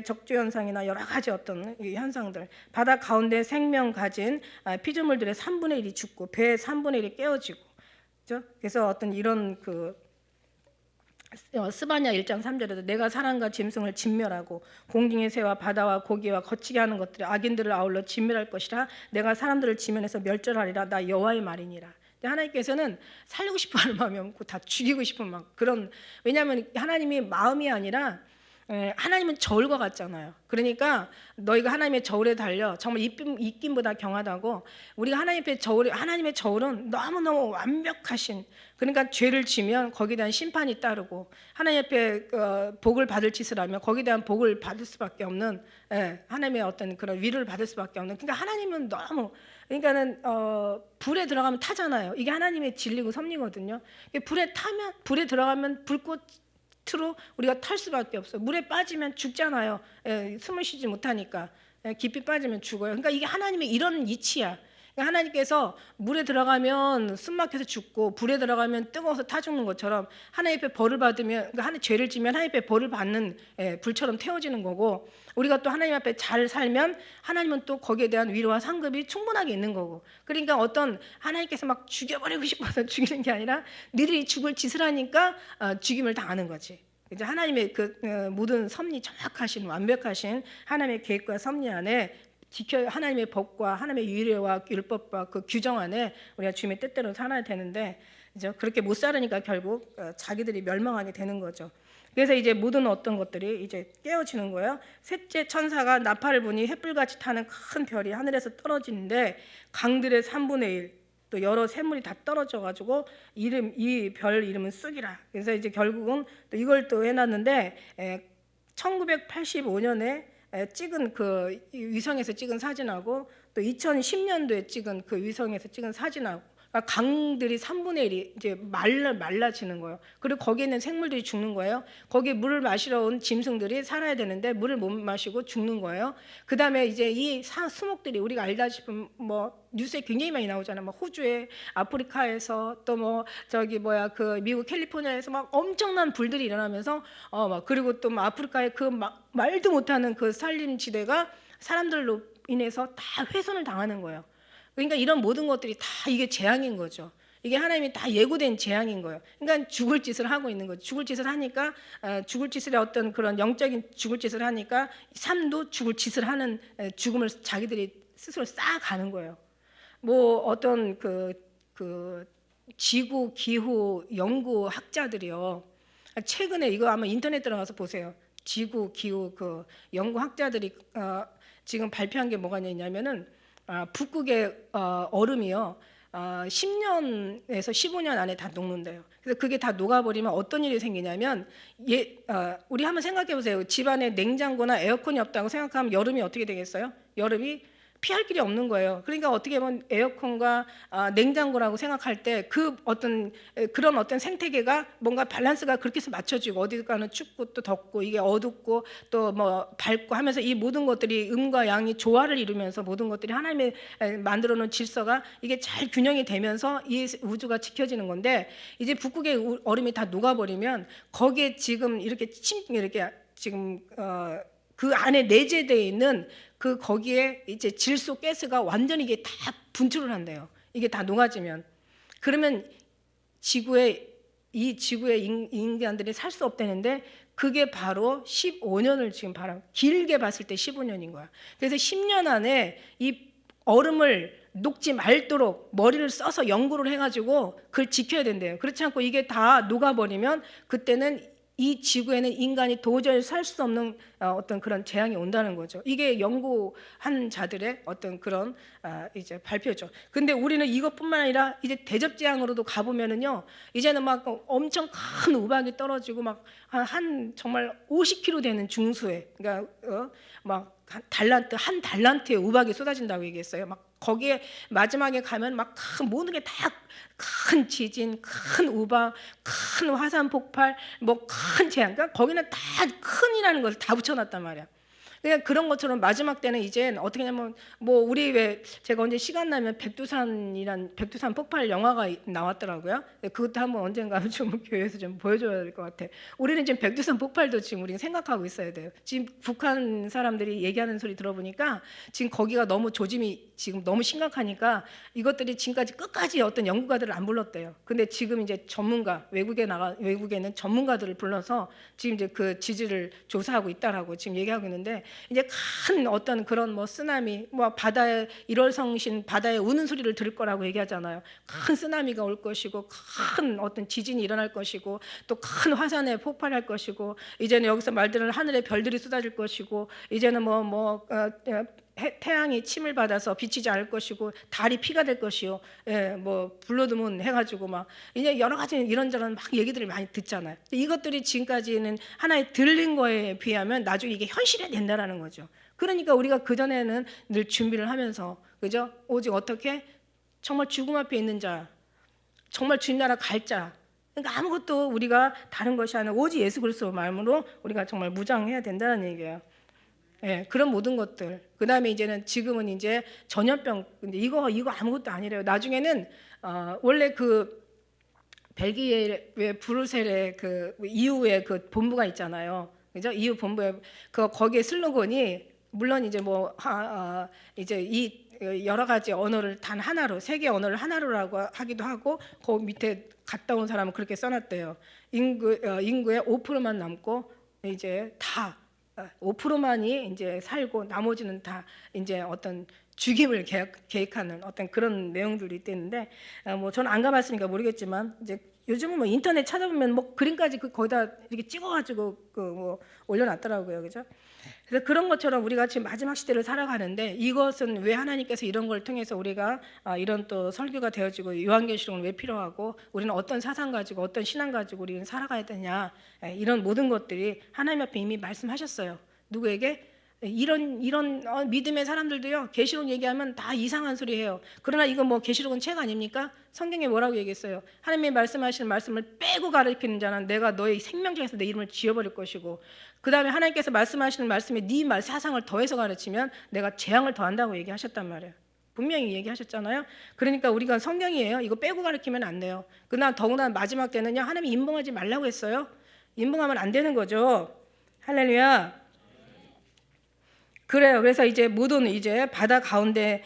적조 현상이나 여러 가지 어떤 현상들, 바다 가운데 생명 가진 피조물들의 3분의 1이 죽고 배의 3분의 1이 깨어지고, 그렇죠? 그래서 어떤 이런 스바냐 1장 3절에도 내가 사람과 짐승을 진멸하고 공중의 새와 바다와 고기와 거치게 하는 것들이 악인들을 아울러 진멸할 것이라 내가 사람들을 지면에서 멸절하리라 나 여호와의 말이니라. 하나님께서는 살리고 싶어 하는 마음이 없고 다 죽이고 싶은 마음, 그런, 왜냐하면 하나님이 마음이 아니라 하나님은 저울과 같잖아요. 그러니까 너희가 하나님의 저울에 달려 정말 입김보다 경하다고, 우리가 하나님의 저울은 너무너무 완벽하신, 그러니까 죄를 지면 거기에 대한 심판이 따르고 하나님 앞에 복을 받을 짓을 하면 거기에 대한 복을 받을 수밖에 없는, 하나님의 어떤 그런 위로를 받을 수밖에 없는, 그러니까 하나님은 너무, 그러니까는 불에 들어가면 타잖아요. 이게 하나님의 진리고 섭리거든요. 불에 들어가면 불꽃으로 우리가 탈 수밖에 없어요. 물에 빠지면 죽잖아요. 숨을 쉬지 못하니까. 깊이 빠지면 죽어요. 그러니까 이게 하나님의 이런 이치야. 그러니까 하나님께서 물에 들어가면 숨막혀서 죽고 불에 들어가면 뜨거워서 타 죽는 것처럼 하나님 앞에 벌을 받으면, 그러니까 죄를 지면 하나님 앞에 벌을 받는 불처럼 태워지는 거고, 우리가 또 하나님 앞에 잘 살면 하나님은 또 거기에 대한 위로와 상급이 충분하게 있는 거고. 그러니까 어떤 하나님께서 막 죽여버리고 싶어서 죽이는 게 아니라 너희들이 죽을 짓을 하니까 죽임을 당하는 거지. 이제 하나님의 모든 섭리, 정확하신 완벽하신 하나님의 계획과 섭리 안에 하나님의 법과 하나님의 유례와 율법과 그 규정 안에 우리가 주님의 뜻대로 살아야 되는데, 이제 그렇게 못 살으니까 결국 자기들이 멸망하게 되는 거죠. 그래서 이제 모든 어떤 것들이 이제 깨어지는 거예요. 셋째 천사가 나팔을 부니 횃불같이 타는 큰 별이 하늘에서 떨어지는데 강들의 3분의 1, 또 여러 샘물이 다 떨어져 가지고 이 별 이름은 쑥이라. 그래서 이제 결국은 또 이걸 또 해놨는데 1985년에 찍은 그 위성에서 찍은 사진하고 또 2010년도에 찍은 그 위성에서 찍은 사진하고, 그러니까 강들이 3분의 1이 이제 말라지는 거예요. 그리고 거기에 있는 생물들이 죽는 거예요. 거기에 물을 마시러 온 짐승들이 살아야 되는데 물을 못 마시고 죽는 거예요. 그 다음에 이제 이 수목들이 우리가 알다시피 뭐 뉴스에 굉장히 많이 나오잖아요. 뭐 호주에, 아프리카에서, 또 뭐 그 미국 캘리포니아에서 막 엄청난 불들이 일어나면서 그리고 또 뭐 아프리카의 그 말도 못하는 그 산림지대가 사람들로 인해서 다 훼손을 당하는 거예요. 그러니까 이런 모든 것들이 다 이게 재앙인 거죠. 이게 하나님이 다 예고된 재앙인 거예요. 그러니까 죽을 짓을 하고 있는 거죠. 죽을 짓을 하니까 죽을 짓을 어떤 그런 영적인 죽을 짓을 하니까 삶도 죽을 짓을 하는 죽음을 자기들이 스스로 쌓아가는 거예요. 뭐 어떤 그 지구 기후 연구 학자들이요. 최근에 이거 아마 인터넷 들어가서 보세요. 지구 기후 그 연구 학자들이 지금 발표한 게 뭐가 있냐면은 북극의 얼음이요 10년에서 15년 안에 다 녹는데요. 그래서 그게 다 녹아버리면 어떤 일이 생기냐면 우리 한번 생각해 보세요. 집안에 냉장고나 에어컨이 없다고 생각하면 여름이 어떻게 되겠어요? 여름이 피할 길이 없는 거예요. 그러니까 어떻게 보면 에어컨과 냉장고라고 생각할 때 그런 어떤 생태계가 뭔가 밸런스가 그렇게 해서 맞춰지고, 어디가는 춥고 또 덥고 이게 어둡고 또 뭐 밝고 하면서 이 모든 것들이 음과 양이 조화를 이루면서 모든 것들이 하나님의 만들어 놓은 질서가 이게 잘 균형이 되면서 이 우주가 지켜지는 건데, 이제 북극의 얼음이 다 녹아버리면 거기에 지금 이렇게 지금 그 안에 내재되어 있는 거기에 이제 질소 가스가 완전히 이게 다 분출을 한대요. 이게 다 녹아지면. 그러면 이 지구의 인간들이 살 수 없다는데, 그게 바로 15년을 지금 길게 봤을 때 15년인 거야. 그래서 10년 안에 이 얼음을 녹지 말도록 머리를 써서 연구를 해가지고 그걸 지켜야 된대요. 그렇지 않고 이게 다 녹아버리면 그때는 이 지구에는 인간이 도저히 살 수 없는 어떤 그런 재앙이 온다는 거죠. 이게 연구한 자들의 어떤 그런 이제 발표죠. 근데 우리는 이것뿐만 아니라 이제 대접 재앙으로도 가보면은요, 이제는 막 엄청 큰 우박이 떨어지고 막 한 정말 50kg 되는 중수에, 그러니까 막 한 달란트의 우박이 쏟아진다고 얘기했어요. 막 거기에 마지막에 가면 막 모든 게 다 큰 지진, 큰 우박, 큰 화산 폭발, 뭐 큰 재앙, 그러니까 거기는 다 큰이라는 것을 다 붙여놨단 말이야. 그냥 그런 것처럼 마지막 때는 이제 어떻게 하냐면 뭐 우리 왜 제가 언제 시간 나면 백두산 폭발 영화가 나왔더라고요. 그것도 한번 언젠가 좀 교회에서 좀 보여줘야 될 것 같아. 우리는 지금 백두산 폭발도 지금 우리는 생각하고 있어야 돼요. 지금 북한 사람들이 얘기하는 소리 들어보니까 지금 거기가 너무 조짐이 지금 너무 심각하니까 이것들이 지금까지 끝까지 어떤 연구가들을 안 불렀대요. 근데 지금 이제 외국에는 전문가들을 불러서 지금 이제 그 지질을 조사하고 있다라고 지금 얘기하고 있는데, 이제 큰 어떤 그런 뭐 쓰나미, 뭐 바다에 일월성신 바다에 우는 소리를 들을 거라고 얘기하잖아요. 큰 쓰나미가 올 것이고, 큰 어떤 지진이 일어날 것이고, 또 큰 화산에 폭발할 것이고, 이제는 여기서 말들은 하늘에 별들이 쏟아질 것이고, 이제는 태양이 침을 받아서 비치지 않을 것이고, 달이 피가 될 것이요, 뭐 블러드문 해가지고 막 이제 여러 가지 이런저런 막 얘기들을 많이 듣잖아요. 이것들이 지금까지는 하나의 들린 거에 비하면 나중에 이게 현실이 된다라는 거죠. 그러니까 우리가 그 전에는 늘 준비를 하면서, 그죠? 오직 어떻게 정말 죽음 앞에 있는 자, 정말 주님 나라 갈 자. 그러니까 아무것도 우리가 다른 것이 아니라 오직 예수 그리스도 마음으로 우리가 정말 무장해야 된다는 얘기예요. 그런 모든 것들. 그 다음에 지금은 이제 전염병. 근데 이거 아무것도 아니래요. 나중에는 원래 그 벨기에 브뤼셀의 그 EU 그 본부가 있잖아요. 그죠? EU 본부에 거기에 슬로건이 물론 이제 이제 이 여러 가지 언어를 단 하나로, 세계 언어를 하나로라고 하기도 하고, 그 밑에 갔다 온 사람은 그렇게 써놨대요. 인구의 5%만 남고 이제 다 5%만이 이제 살고 나머지는 다 이제 어떤 죽임을 계획하는 어떤 그런 내용들이 있는데, 뭐 저는 안 가봤으니까 모르겠지만 이제 요즘은 뭐 인터넷 찾아보면 뭐 그림까지 거기다 이렇게 찍어가지고 뭐 올려놨더라고요, 그죠? 그래서 그런 것처럼 우리가 지금 마지막 시대를 살아가는데, 이것은 왜 하나님께서 이런 걸 통해서 우리가 이런 또 설교가 되어지고 요한계시록은 왜 필요하고 우리는 어떤 사상 가지고 어떤 신앙 가지고 우리는 살아가야 되냐, 이런 모든 것들이 하나님 앞에 이미 말씀하셨어요. 누구에게? 이런 믿음의 사람들도요, 계시록 얘기하면 다 이상한 소리 해요. 그러나 이거 뭐 계시록은 책 아닙니까? 성경에 뭐라고 얘기했어요? 하나님이 말씀하시는 말씀을 빼고 가르치는 자는 내가 너의 생명책에서 내 이름을 지워버릴 것이고, 그 다음에 하나님께서 말씀하시는 말씀에 네 사상을 더해서 가르치면 내가 재앙을 더한다고 얘기하셨단 말이에요. 분명히 얘기하셨잖아요. 그러니까 우리가 성경이에요. 이거 빼고 가르치면 안 돼요. 그러나 더구나 마지막 때는요, 하나님이 인봉하지 말라고 했어요. 인봉하면 안 되는 거죠. 할렐루야. 그래요. 그래서 이제 모든 이제 바다 가운데에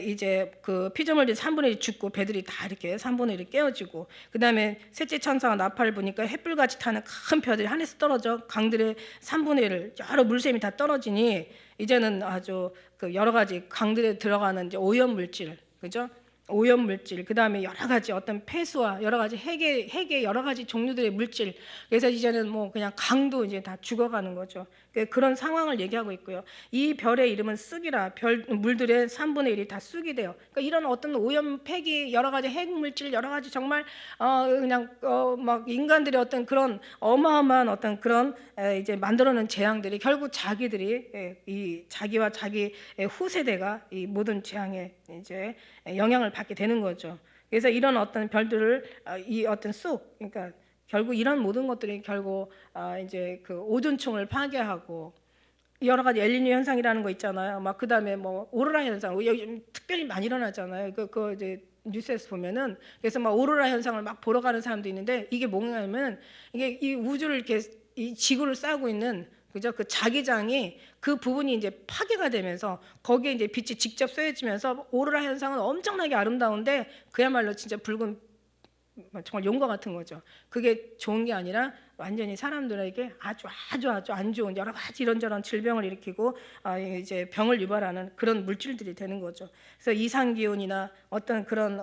이제 그 피조물들이 3분의 1 죽고 배들이 다 이렇게 3분의 1이 깨어지고, 그 다음에 셋째 천사가 나팔을 부니까 햇불같이 타는 큰 별들이 하늘에서 떨어져 강들의 3분의 1을 여러 물샘이 다 떨어지니, 이제는 아주 그 여러 가지 강들에 들어가는 이제 오염 물질, 그죠? 오염 물질, 그 다음에 여러 가지 어떤 폐수와 여러 가지 핵의 여러 가지 종류들의 물질. 그래서 이제는 뭐 그냥 강도 이제 다 죽어가는 거죠. 그런 상황을 얘기하고 있고요. 이 별의 이름은 쑥이라, 물들의 3분의 1이 다 쑥이 돼요. 그러니까 이런 어떤 오염 폐기, 여러 가지 핵 물질, 여러 가지 정말 막 인간들의 어떤 그런 어마어마한 어떤 그런 이제 만들어낸 재앙들이 결국 자기들이 이 자기와 자기 후세대가 이 모든 재앙에 이제 영향을 받게 되는 거죠. 그래서 이런 어떤 별들을 이 어떤 쑥, 그러니까 결국 이런 모든 것들이 결국 이제 그 오존층을 파괴하고, 여러 가지 엘니뇨 현상이라는 거 있잖아요. 막 그다음에 뭐 오로라 현상, 요즘 특별히 많이 일어나잖아요. 그 이제 뉴스에서 보면은, 그래서 막 오로라 현상을 막 보러 가는 사람도 있는데, 이게 뭐냐면 이게 이 우주를 이렇게 이 지구를 싸고 있는, 그죠? 그 자기장이 그 부분이 이제 파괴가 되면서 거기에 이제 빛이 직접 쏘여지면서 오로라 현상은 엄청나게 아름다운데, 그야말로 진짜 붉은 정말 용과 같은 거죠. 그게 좋은 게 아니라 완전히 사람들에게 아주 안 좋은 여러 가지 이런저런 질병을 일으키고 이제 병을 유발하는 그런 물질들이 되는 거죠. 그래서 이상 기온이나 어떤 그런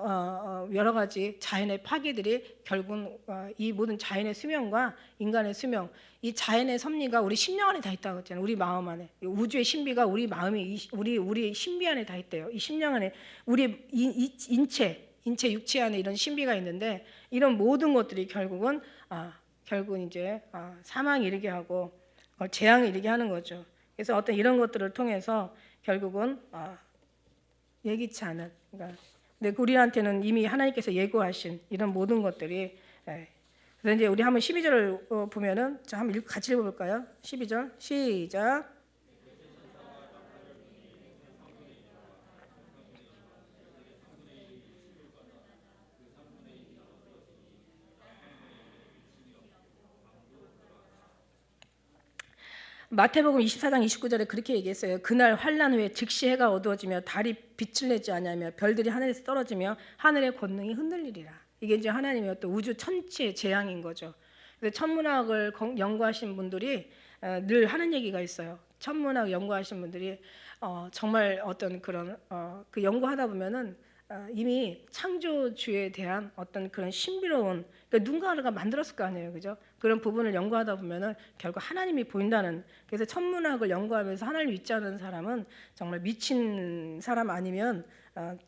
여러 가지 자연의 파괴들이 결국은 이 모든 자연의 수명과 인간의 수명, 이 자연의 섭리가 우리 심령 안에 다 있다고 했잖아요. 우리 마음 안에. 우주의 신비가 우리 마음이 우리 신비 안에 다 있대요. 이 심령 안에 우리 인체 육체 안에 이런 신비가 있는데, 이런 모든 것들이 결국은 이제 사망에 이르게 하고 재앙에 이르게 하는 거죠. 그래서 어떤 이런 것들을 통해서 결국은 예기치 않은, 그러니까 근데 우리한테는 이미 하나님께서 예고하신 이런 모든 것들이. 그래서 이제 우리 한번 12절을 보면은 한번 같이 읽어볼까요? 12절 시작. 마태복음 24장 29절에 그렇게 얘기했어요. 그날 환난 후에 즉시 해가 어두워지며 달이 빛을 내지 아니하며 별들이 하늘에서 떨어지며 하늘의 권능이 흔들리리라. 이게 이제 하나님의 어떤 우주 천지의 재앙인 거죠. 그래서 천문학을 연구하신 분들이 늘 하는 얘기가 있어요. 천문학 연구하신 분들이 정말 어떤 그런 그 연구하다 보면은 이미 창조주에 대한 어떤 그런 신비로운, 그러니까 누군가가 만들었을 거 아니에요, 그죠? 그런 부분을 연구하다 보면은 결국 하나님이 보인다는. 그래서 천문학을 연구하면서 하나님을 믿지 않는 사람은 정말 미친 사람 아니면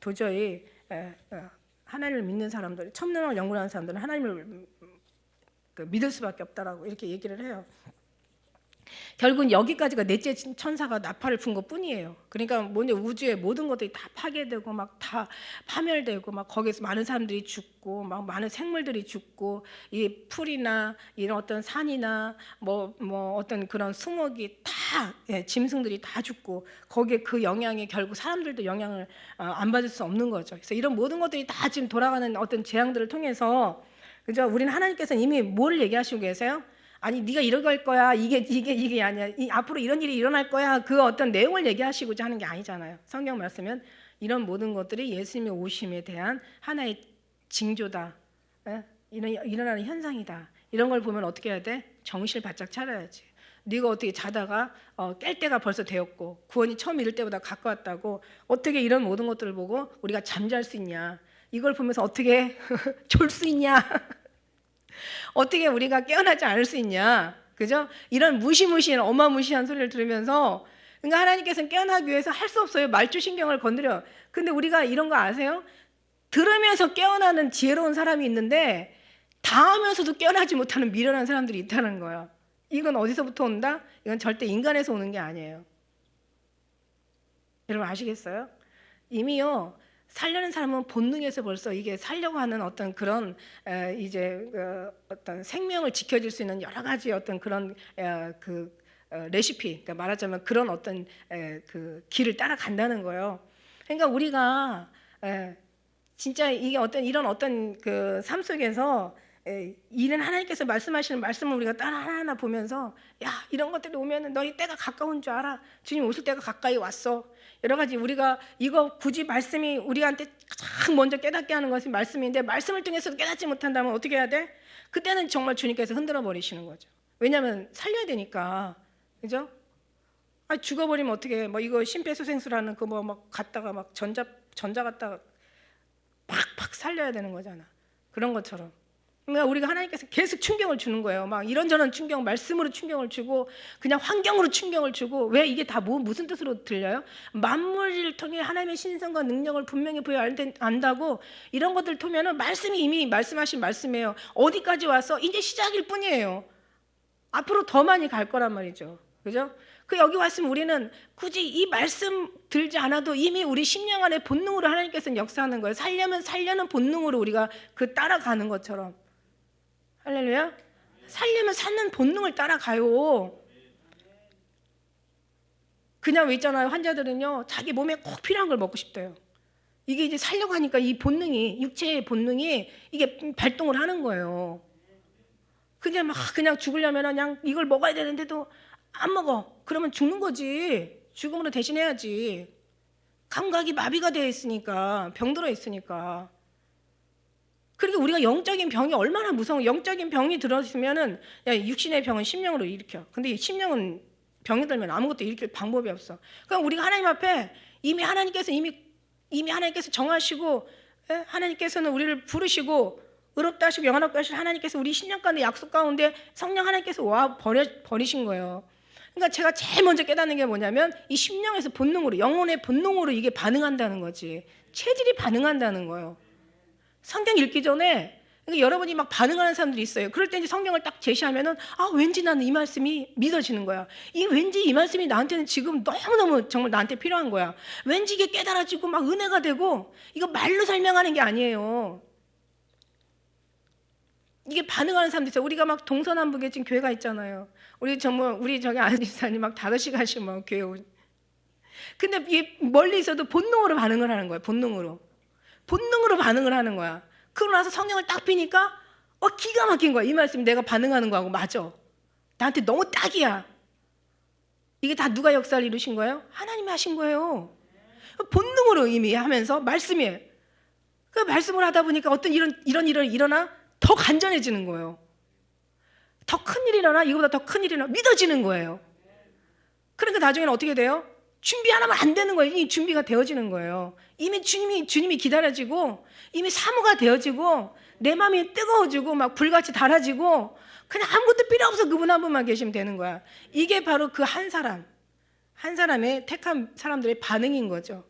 도저히 하나님을 믿는 사람들, 천문학을 연구하는 사람들은 하나님을 믿을 수밖에 없다라고 이렇게 얘기를 해요. 결국은 여기까지가 넷째 천사가 나팔을 분 것뿐이에요. 그러니까 뭐냐, 우주의 모든 것들이 다 파괴되고 막 다 파멸되고 막 거기서 많은 사람들이 죽고 막 많은 생물들이 죽고 이 풀이나 이런 어떤 산이나 뭐 어떤 그런 수목이 다 짐승들이 다 죽고 거기에 그 영향이 결국 사람들도 영향을 안 받을 수 없는 거죠. 그래서 이런 모든 것들이 다 지금 돌아가는 어떤 재앙들을 통해서, 그죠? 우리는 하나님께서는 이미 뭘 얘기하시고 계세요? 아니 네가 이럴 거야, 이게 아니야, 앞으로 이런 일이 일어날 거야, 그 어떤 내용을 얘기하시고자 하는 게 아니잖아요. 성경 말씀은 이런 모든 것들이 예수님의 오심에 대한 하나의 징조다, 일어나는 현상이다. 이런 걸 보면 어떻게 해야 돼? 정신을 바짝 차려야지. 네가 어떻게 자다가 깰 때가 벌써 되었고 구원이 처음 이룰 때보다 가까웠다고 어떻게 이런 모든 것들을 보고 우리가 잠잘 수 있냐? 이걸 보면서 어떻게 졸 수 있냐? 어떻게 우리가 깨어나지 않을 수 있냐, 그죠? 이런 무시무시한 어마무시한 소리를 들으면서, 그러니까 하나님께서는 깨어나기 위해서 할 수 없어요. 말주신경을 건드려. 근데 우리가 이런 거 아세요? 들으면서 깨어나는 지혜로운 사람이 있는데 다 하면서도 깨어나지 못하는 미련한 사람들이 있다는 거예요. 이건 어디서부터 온다? 이건 절대 인간에서 오는 게 아니에요. 여러분 아시겠어요? 이미요, 살려는 사람은 본능에서 벌써 이게 살려고 하는 어떤 그런 이제 어떤 생명을 지켜줄 수 있는 여러 가지 어떤 그런 그 레시피, 그러니까 말하자면 그런 어떤 그 길을 따라간다는 거예요. 그러니까 우리가 진짜 이게 어떤 이런 어떤 그 삶 속에서 이는 하나님께서 말씀하시는 말씀을 우리가 따라 하나하나 보면서, 야, 이런 것들이 오면은 너희 때가 가까운 줄 알아. 주님 오실 때가 가까이 왔어. 여러 가지 우리가 이거 굳이 말씀이 우리한테 가장 먼저 깨닫게 하는 것이 말씀인데 말씀을 통해서도 깨닫지 못한다면 어떻게 해야 돼? 그때는 정말 주님께서 흔들어 버리시는 거죠. 왜냐하면 살려야 되니까, 그죠? 죽어버리면 어떻게? 뭐 이거 심폐소생술하는 그 뭐 막 갖다가 막 전자 갖다가 팍팍 살려야 되는 거잖아. 그런 것처럼. 그러니까 우리가 하나님께서 계속 충격을 주는 거예요. 막 이런저런 충격, 말씀으로 충격을 주고 그냥 환경으로 충격을 주고. 왜 이게 다 무슨 뜻으로 들려요? 만물을 통해 하나님의 신성과 능력을 분명히 안다고. 이런 것들 통해는 말씀이 이미 말씀하신 말씀이에요. 어디까지 와서 이제 시작일 뿐이에요. 앞으로 더 많이 갈 거란 말이죠. 그죠? 그 여기 왔으면 우리는 굳이 이 말씀 들지 않아도 이미 우리 심령 안에 본능으로 하나님께서는 역사하는 거예요. 살려는 본능으로 우리가 그 따라가는 것처럼. 할렐루야. 살려면 사는 본능을 따라가요. 그냥 왜 있잖아요, 환자들은요 자기 몸에 꼭 필요한 걸 먹고 싶대요. 이게 이제 살려고 하니까 이 본능이, 육체의 본능이 이게 발동을 하는 거예요. 그냥 죽으려면 그냥 이걸 먹어야 되는데도 안 먹어. 그러면 죽는 거지. 죽음으로 대신해야지. 감각이 마비가 되어 있으니까, 병들어 있으니까. 그리고 그러니까 우리가 영적인 병이 얼마나 무서운, 영적인 병이 들었으면은 야, 육신의 병은 심령으로 일으켜. 근데 이 심령은 병이 들면 아무것도 일으킬 방법이 없어. 그러니까 우리가 하나님 앞에 이미 하나님께서 하나님께서 정하시고, 하나님께서는 우리를 부르시고 의롭다 하시고 영원하다 하시고 하나님께서 우리 심령 가운데 약속 가운데 성령 하나님께서 와 버리신 거예요. 그러니까 제가 제일 먼저 깨닫는 게 뭐냐면 이 심령에서 본능으로, 영혼의 본능으로 이게 반응한다는 거지. 체질이 반응한다는 거예요. 성경 읽기 전에, 그러니까 여러분이 막 반응하는 사람들이 있어요. 그럴 때 이제 성경을 딱 제시하면은 왠지 나는 이 말씀이 믿어지는 거야. 왠지 이 말씀이 나한테는 지금 너무너무 정말 나한테 필요한 거야. 왠지 이게 깨달아지고 막 은혜가 되고, 이거 말로 설명하는 게 아니에요. 이게 반응하는 사람들 있어요. 우리가 막 동서남북에 지금 교회가 있잖아요. 우리 저기 아지사님 막 5시간씩 막 교회 오고. 근데 이게 멀리 있어도 본능으로 반응을 하는 거예요. 본능으로 반응을 하는 거야. 그러고 나서 성령을 딱 비니까 기가 막힌 거야. 이 말씀이 내가 반응하는 거하고 맞아. 나한테 너무 딱이야. 이게 다 누가 역사를 이루신 거예요? 하나님이 하신 거예요. 본능으로 이미 하면서 말씀이, 그 말씀을 하다 보니까 어떤 이런 일이 일어나 더 간절해지는 거예요. 더 큰 일이 일어나, 이거보다 더 큰 일이 일어나 믿어지는 거예요. 그러니까 나중에는 어떻게 돼요? 준비 안 하면 안 되는 거예요. 이미 준비가 되어지는 거예요. 이미 주님이 기다려지고, 이미 사모가 되어지고, 내 마음이 뜨거워지고 막 불같이 달아지고, 그냥 아무것도 필요 없어. 그분 한 분만 계시면 되는 거야. 이게 바로 그 한 사람의 택한 사람들의 반응인 거죠.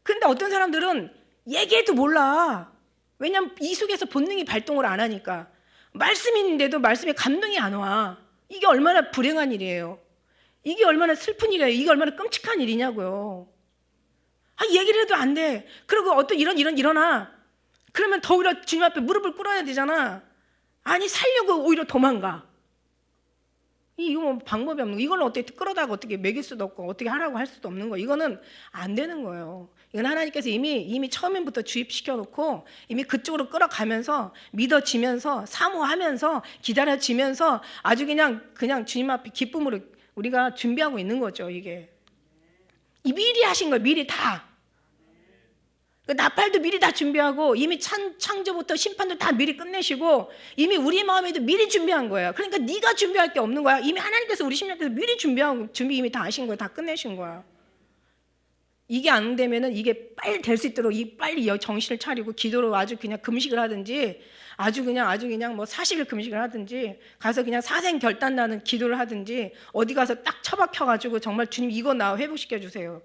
그런데 어떤 사람들은 얘기해도 몰라. 왜냐하면 이 속에서 본능이 발동을 안 하니까. 말씀이 있는데도 말씀에 감동이 안 와. 이게 얼마나 불행한 일이에요. 이게 얼마나 슬픈 일이에요. 이게 얼마나 끔찍한 일이냐고요. 얘기를 해도 안 돼. 그리고 어떤 일어나. 그러면 더 오히려 주님 앞에 무릎을 꿇어야 되잖아. 아니, 살려고 오히려 도망가. 이거 뭐 방법이 없는 거. 이걸 어떻게 끌어다가 어떻게 먹일 수도 없고 어떻게 하라고 할 수도 없는 거. 이거는 안 되는 거예요. 이건 하나님께서 이미 처음부터 주입시켜 놓고 이미 그쪽으로 끌어가면서 믿어지면서 사모하면서 기다려지면서 아주 그냥 주님 앞에 기쁨으로 우리가 준비하고 있는 거죠. 이게 미리 하신 거예요. 미리 다. 나팔도 미리 다 준비하고 이미 창조부터 심판도 다 미리 끝내시고 이미 우리 마음에도 미리 준비한 거예요. 그러니까 네가 준비할 게 없는 거야. 이미 하나님께서 우리 심령께서 미리 준비 이미 다 하신 거예요. 다 끝내신 거야. 이게 안 되면은 이게 빨리 될 수 있도록 빨리 정신을 차리고 기도로 아주 그냥 금식을 하든지 아주 그냥 뭐 40일 금식을 하든지 가서 그냥 사생 결단 나는 기도를 하든지 어디 가서 딱 처박혀 가지고 정말 주님 이거 나 회복시켜 주세요.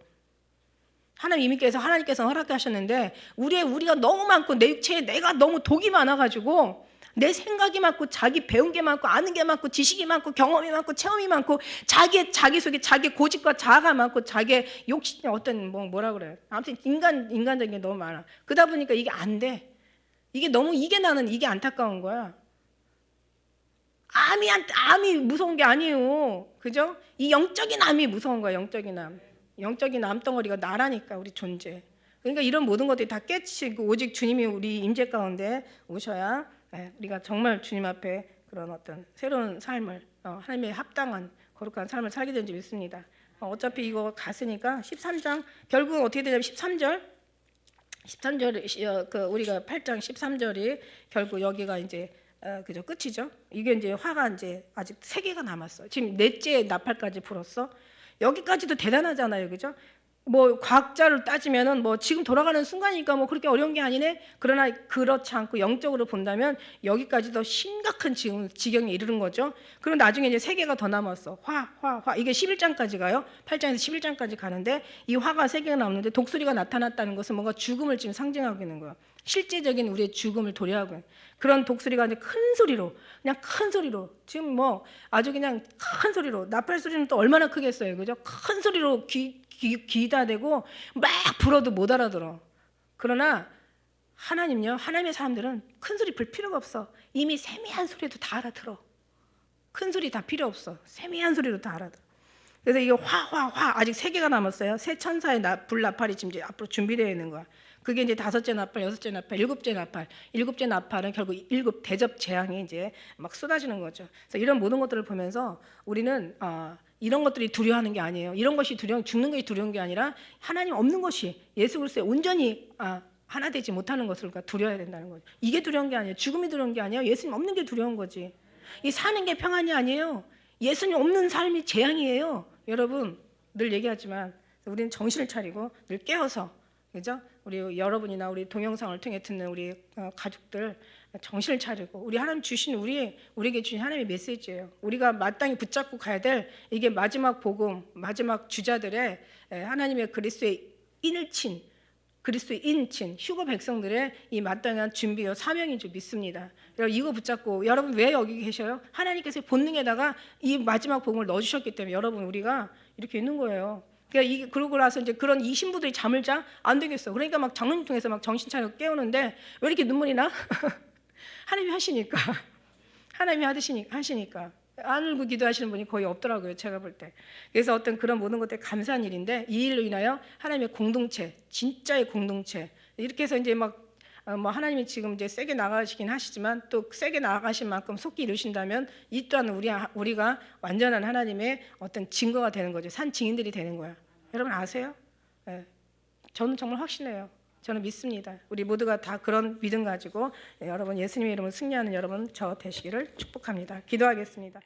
하나님께서 허락해 하셨는데 우리가 너무 많고 내 육체에 내가 너무 독이 많아 가지고 내 생각이 많고 자기 배운 게 많고 아는 게 많고 지식이 많고 경험이 많고 체험이 많고 자기 속에 자기 고집과 자아가 많고 자기 욕심 어떤 뭐라 그래요. 아무튼 인간적인 게 너무 많아. 그러다 보니까 이게 안 돼. 나는 이게 안타까운 거야. 암이 무서운 게 아니에요. 그죠? 이 영적인 암이 무서운 거야. 영적인 암. 영적인 암덩어리가 나라니까 우리 존재. 그러니까 이런 모든 것들이 다 깨치고 오직 주님이 우리 임재 가운데 오셔야 우리가 정말 주님 앞에 그런 어떤 새로운 삶을 하나님의 합당한 거룩한 삶을 살게 된 줄 믿습니다. 어차피 이거 갔으니까 13장 결국 어떻게 되냐면 13절 우리가 8장 13절이 결국 여기가 이제 그죠 끝이죠. 이게 이제 화가 이제 아직 3개가 남았어. 지금 넷째 나팔까지 불었어. 여기까지도 대단하잖아요, 그죠? 뭐 과학자를 따지면은 뭐 지금 돌아가는 순간이니까 뭐 그렇게 어려운 게 아니네. 그러나 그렇지 않고 영적으로 본다면 여기까지도 심각한 지경에 이르는 거죠. 그리고 나중에 이제 3개가 더 남았어. 화 이게 11장까지 가요. 8장에서 11장까지 가는데 이 화가 3개가 나오는데 독수리가 나타났다는 것은 뭔가 죽음을 지금 상징하고 있는 거예요. 실제적인 우리의 죽음을 도래하고 그런 독수리가 이제 큰 소리로 지금 뭐 아주 그냥 큰 소리로 나팔 소리는 또 얼마나 크겠어요, 그죠? 큰 소리로 귀다 대고 막 불어도 못 알아들어. 그러나 하나님의 사람들은 큰 소리 불 필요가 없어. 이미 세미한 소리도 다 알아들어. 큰 소리 다 필요 없어. 세미한 소리로 다 알아들어. 그래서 이게 화 아직 3개가 남았어요. 세 천사의 불 나팔이 지금 이제 앞으로 준비되어 있는 거야. 그게 이제 5째 나팔, 6째 나팔, 7째 나팔. 7째 나팔은 결국 7 대접 재앙이 이제 막 쏟아지는 거죠. 그래서 이런 모든 것들을 보면서 우리는 이런 것들이 두려워하는 게 아니에요. 이런 것이 죽는 것이 두려운 게 아니라 하나님 없는 것이 예수 그리스도의 온전히 하나 되지 못하는 것을 우리가 두려워야 된다는 거죠. 이게 두려운 게 아니에요. 죽음이 두려운 게 아니에요. 예수님 없는 게 두려운 거지. 이 사는 게 평안이 아니에요. 예수님 없는 삶이 재앙이에요. 여러분 늘 얘기하지만 우리는 정신을 차리고 늘 깨어서, 그죠? 우리 여러분이나 우리 동영상을 통해 듣는 우리 가족들 정신을 차리고, 우리 하나님 주신 우리에게 주신 하나님의 메시지예요. 우리가 마땅히 붙잡고 가야 될 이게 마지막 복음, 마지막 주자들의 하나님의 그리스도의 인친 휴거 백성들의 이 마땅한 준비와 사명인 줄 믿습니다. 여러분 이거 붙잡고, 여러분 왜 여기 계셔요? 하나님께서 본능에다가 이 마지막 복음을 넣어주셨기 때문에 여러분 우리가 이렇게 있는 거예요. 그러니까 그러고 나서 이제 그런 이 신부들이 잠을 자? 안 되겠어. 그러니까 막 장로님 통해서 막 정신 차리고 깨우는데 왜 이렇게 눈물이 나? 하나님이 하시니까. 하나님이 하시니까. 안 울고 기도하시는 분이 거의 없더라고요, 제가 볼 때. 그래서 어떤 그런 모든 것들이 감사한 일인데, 이 일로 인하여 하나님의 공동체, 진짜의 공동체, 이렇게 해서 이제 막 뭐 하나님이 지금 이제 세게 나가시긴 하시지만 또 세게 나가신 만큼 속히 이루신다면 이 또한 우리가 완전한 하나님의 어떤 증거가 되는 거죠. 산 증인들이 되는 거야. 여러분 아세요? 네. 저는 정말 확신해요. 저는 믿습니다. 우리 모두가 다 그런 믿음 가지고 여러분 예수님의 이름으로 승리하는 여러분 저 되시기를 축복합니다. 기도하겠습니다.